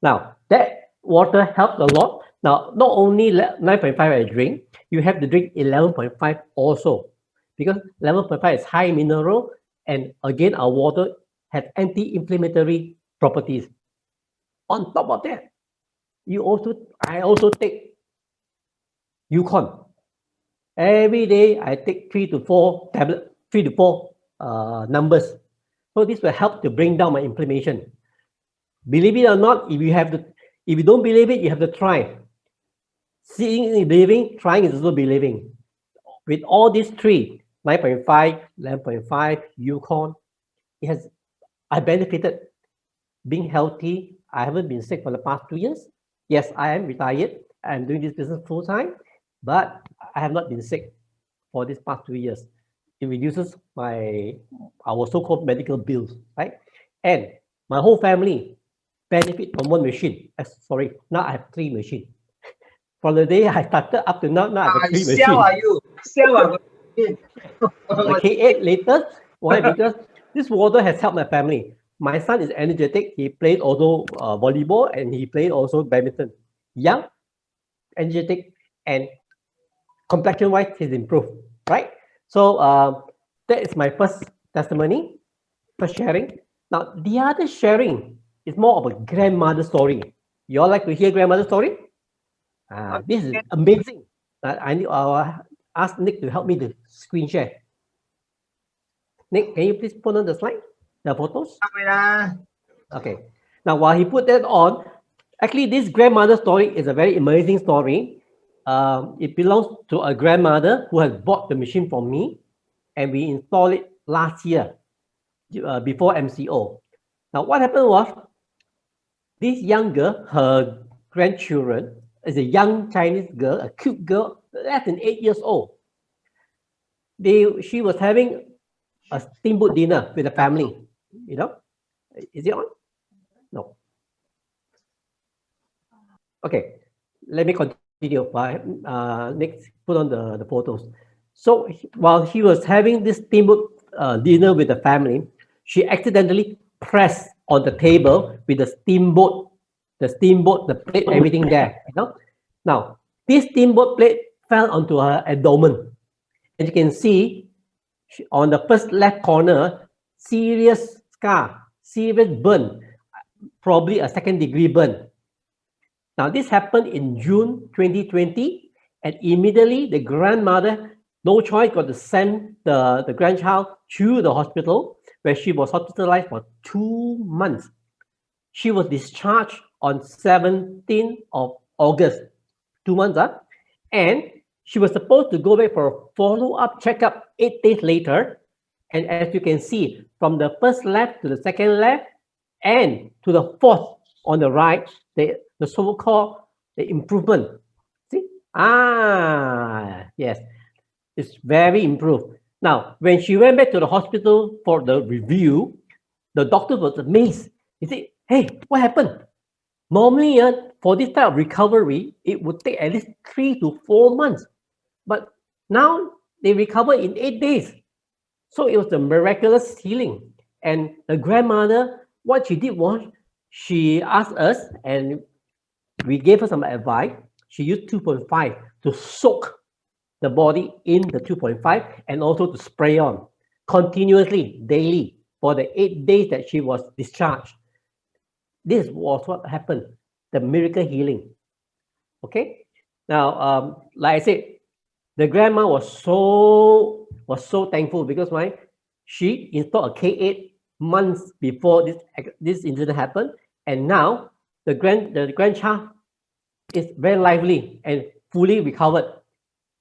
N: Now, that water helps a lot. Now, not only 9.5 I drink, you have to drink 11.5 also. Because 11.5 is high mineral, and again, our water has anti-inflammatory properties. On top of that, I also take Yukon. Every day, I take 3 to 4 tablets, 3 to 4 numbers. So this will help to bring down my inflammation. Believe it or not, if you don't believe it, you have to try. Seeing is believing, trying is also believing. With all these three, 9.5, 11.5, Yukon, I benefited being healthy. I haven't been sick for the past 2 years. Yes, I am retired. I'm doing this business full time, but I have not been sick for these past 2 years. It reduces our so-called medical bills, right? And my whole family benefit from one machine. Sorry, now I have 3 machines. From the day I started up to now I have 3 machines.
A: Sell are you? Sell are
N: My K8 later. Why? Because this water has helped my family. My son is energetic. He played also volleyball and he played also badminton. Young, energetic, and complexion-wise, he's improved, right? So that is my first testimony, first sharing. Now, the other sharing is more of a grandmother story. You all like to hear grandmother story? This is amazing. I'll ask Nick to help me to screen share. Nick, can you please put on the slide, the photos? Okay. Now, while he put that on, actually, this grandmother story is a very amazing story. It belongs to a grandmother who has bought the machine from me, and we installed it last year before MCO. Now, what happened was, this young girl, her grandchildren, is a young Chinese girl, a cute girl, less than 8 years old. She was having a steamboat dinner with the family. You know, is it on? No. Okay, let me continue. Next, put on the photos. So while she was having this steamboat dinner with the family, she accidentally pressed on the table with the steamboat, the plate, everything there. You know. Now this steamboat plate fell onto her abdomen, and you can see on the first left corner, serious scar, serious burn, probably a 2nd-degree burn. Now, this happened in June 2020, and immediately the grandmother, no choice, got to send the grandchild to the hospital, where she was hospitalized for 2 months. She was discharged on 17th of August, 2 months, and she was supposed to go back for a follow-up checkup 8 days later. And as you can see, from the first left to the second left and to the fourth on the right, the so-called the improvement. See? Yes, it's very improved. Now, when she went back to the hospital for the review, the doctor was amazed. He said, "Hey, what happened? Normally, for this type of recovery, it would take at least 3 to 4 months. But now they recover in 8 days." So it was a miraculous healing. And the grandmother, what she did was, she asked us, and we gave her some advice. She used 2.5 to soak the body in the 2.5 and also to spray on continuously, daily, for the 8 days that she was discharged. This was what happened, the miracle healing. Okay. Now, like I said, the grandma was so thankful because why? She installed a K8 months before this incident happened, and now the grandchild is very lively and fully recovered,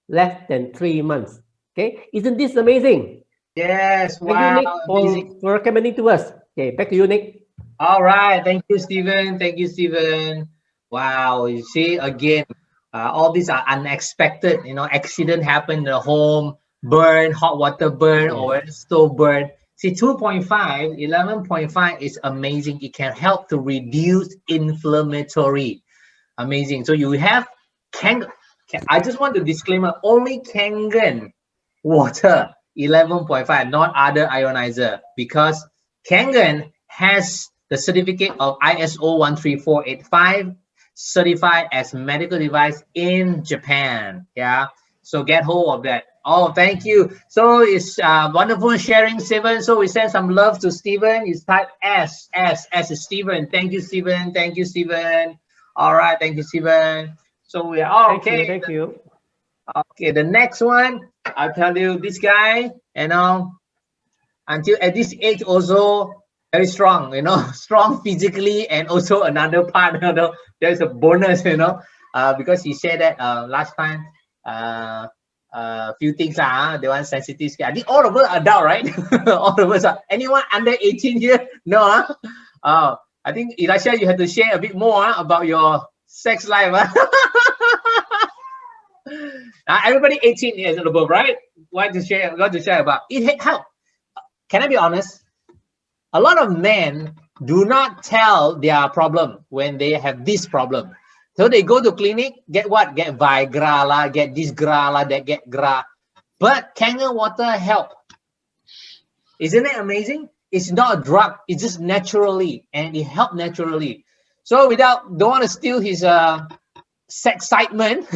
N: less than 3 months. Okay, isn't this amazing?
A: Yes,
N: Thank
A: wow,
N: you, Nick, for recommending to us. Okay, back to you, Nick.
A: All right, thank you, Stephen. Thank you, Stephen. Wow, you see, again, all these are unexpected. You know, accident happened in the home, burn, hot water burn, or stove burn. See, 2.5, 11.5 is amazing. It can help to reduce inflammatory. Amazing. So you have I just want to disclaimer, only Kangen Water 11.5, not other ionizer, because Kangen has the certificate of ISO 13485, certified as medical device in Japan. Yeah, so get hold of that. Oh, thank you. So it's wonderful sharing, Stephen. So we send some love to Stephen. You type S is Stephen. Thank you, Stephen. Thank you, Stephen. All right, thank you, Stephen. So we are okay.
N: Thank you.
A: Okay, the next one, I'll tell you, this guy, you know, until at this age also very strong, you know, strong physically, and also another part, you know, there's a bonus, you know, because he said that last time, few things they want sensitive skin. I think all of us are adult, right? All of us are. Anyone under 18 here? No, I I think, Elisha, you have to share a bit more about your sex life. Everybody 18 years and above, right? What to share about? It help. Can I be honest? A lot of men do not tell their problem when they have this problem. So they go to clinic, get what? Get Viagra la, get this gra la, that get gra. But Kangen water help. Isn't it amazing? It's not a drug. It's just naturally, and it helps naturally. So don't want to steal his excitement.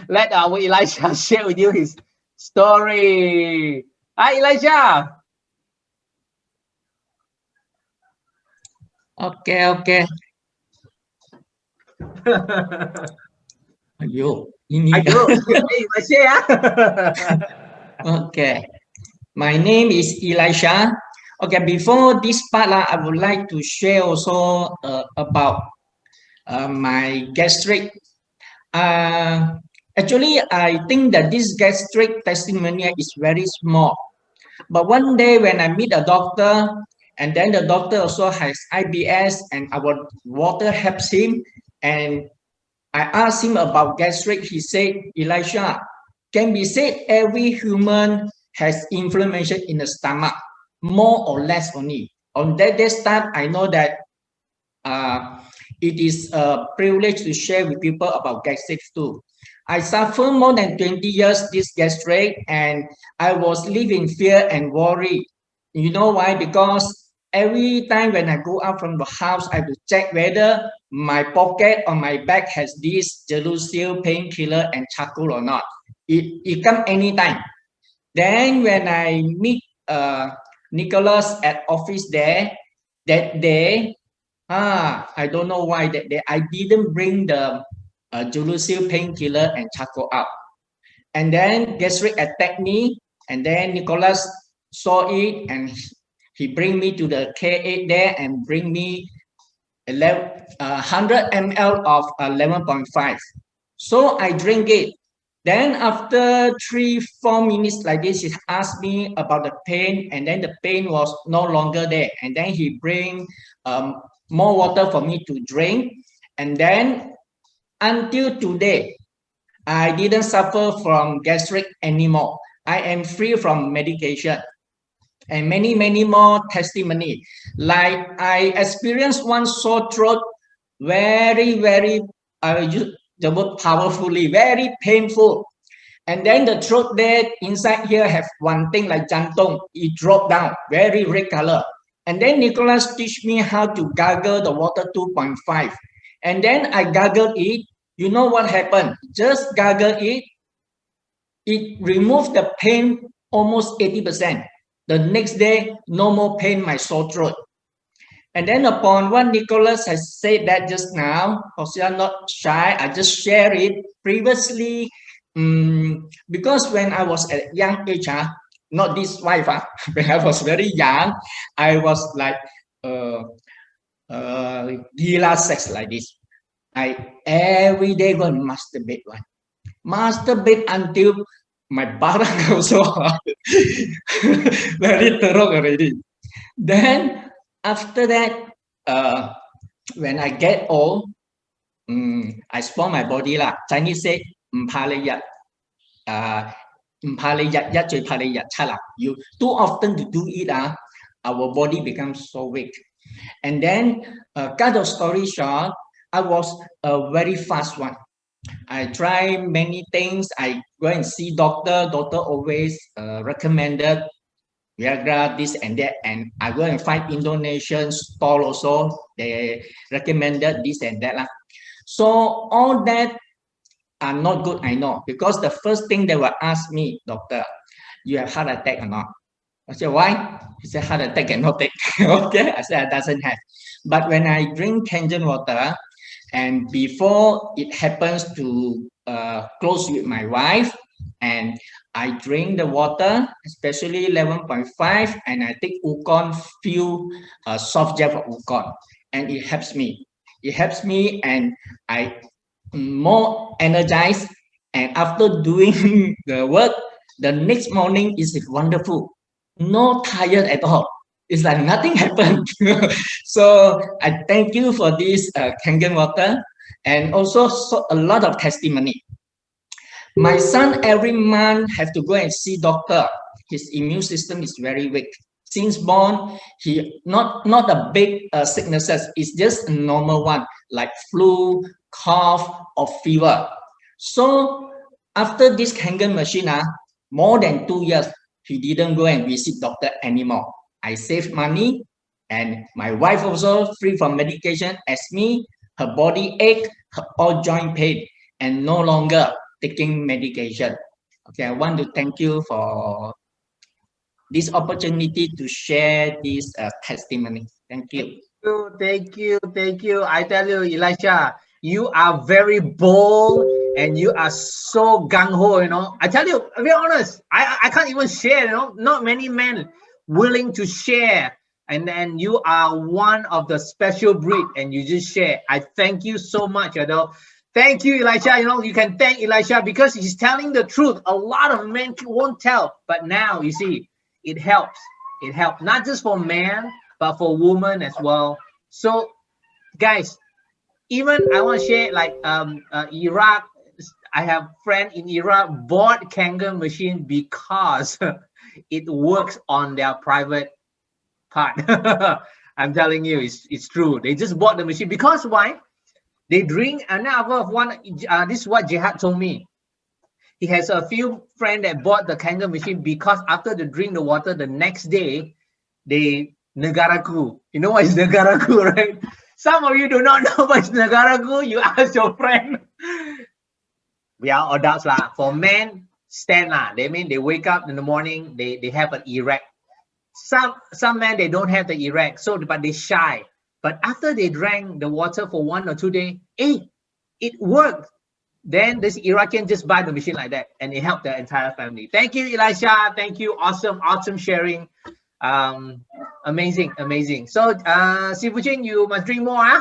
A: Let our Elisha share with you his story. Hi, Elisha.
O: Okay. Ayo, ini.
A: Elisha.
O: Okay. My name is Elisha. Okay, before this part, I would like to share also about my gastric. Actually, I think that this gastric testimony is very small. But one day when I meet a doctor, and then the doctor also has IBS, and our water helps him, and I asked him about gastric. He said, Elisha, can be said every human has inflammation in the stomach, more or less only. On that start, I know that it is a privilege to share with people about gastric too. I suffer more than 20 years this gastric, and I was living fear and worry. You know why? Because every time when I go out from the house, I will check whether my pocket or my bag has this Gelusil, painkiller, and charcoal or not. It comes anytime. Then when I meet Nicholas at office there, that day, I don't know why that day I didn't bring the Gelusil, painkiller, and charcoal out. And then gastric attacked me, and then Nicholas saw it, and he bring me to the K8 there and bring me 100 ml of 11.5. So I drink it. Then after 3-4 minutes like this, he asked me about the pain, and then the pain was no longer there. And then he bring more water for me to drink. And then until today, I didn't suffer from gastric anymore. I am free from medication. And many more testimony. Like I experienced one sore throat, very the word powerfully, very painful. And then the throat there inside here have one thing like jantung. It dropped down, very red color. And then Nicholas teach me how to gargle the water 2.5. And then I gargled it. You know what happened? Just gargle it. It removed the pain almost 80%. The next day, no more pain, my sore throat. And then upon what Nicholas has said that just now, because I'm not shy, I just share it. Previously, because when I was at young age, not this wife, when I was very young, I was like gila sex like this. I every day go and masturbate one. Masturbate until my barang also very thorough already. Then after that, when I get old, I spoil my body lah. Chinese say, you too often to do it, our body becomes so weak. And then, cut of story short, I was a very fast one. I try many things. I go and see doctor. Doctor always recommended Viagra, this and that. And I go and find Indonesian stall also. They recommended this and that. So all that are not good, I know. Because the first thing they will ask me, doctor, you have heart attack or not? I said, why? He said, heart attack cannot take. Okay, I said, I doesn't have. But when I drink Kangen water, and before it happens to close with my wife, and I drink the water, especially 11.5, and I take Ukon, few soft gel for Ukon, and it helps me. It helps me, and I more energized. And after doing the work, the next morning is wonderful. No tired at all. It's like nothing happened. So I thank you for this Kangen Water, and also a lot of testimony. My son every month have to go and see doctor. His immune system is very weak. Since born, he not a big sicknesses. It's just a normal one like flu, cough, or fever. So after this Kangen machine, more than 2 years, he didn't go and visit doctor anymore. I saved money, and my wife also free from medication as me. Her body ache, her all joint pain, and no longer taking medication. Okay, I want to thank you for this opportunity to share this testimony. Thank you.
A: Thank you. I tell you, Elisha, you are very bold and you are so gung-ho, you know. I tell you, to be honest, I can't even share, you know. Not many men willing to share. And then you are one of the special breed and you just share. I thank you so much, you know. Thank you, Elisha. You know, you can thank Elisha because he's telling the truth. A lot of men won't tell, but now you see, it helps. It helps not just for men, but for women as well. So, guys, even I want to share like Iraq. I have friend in Iraq bought Kangen machine because it works on their private part. I'm telling you, it's true. They just bought the machine because why? They drink another one. This is what Jihad told me. He has a few friends that bought the Kangen machine because after they drink the water, the next day, they negaraku. You know what is negaraku, right? Some of you do not know what is negaraku. You ask your friend. We are adults lah. For men, stand lah. They mean they wake up in the morning, they have an erect. Some men they don't have the erect, so but they shy. But after they drank the water for 1 or 2 days, hey, it worked. Then this Iraqian just buy the machine like that, and it helped the entire family. Thank you, Elisha. Thank you. Awesome sharing. Amazing. So, Sifu Chin, you must drink more, huh?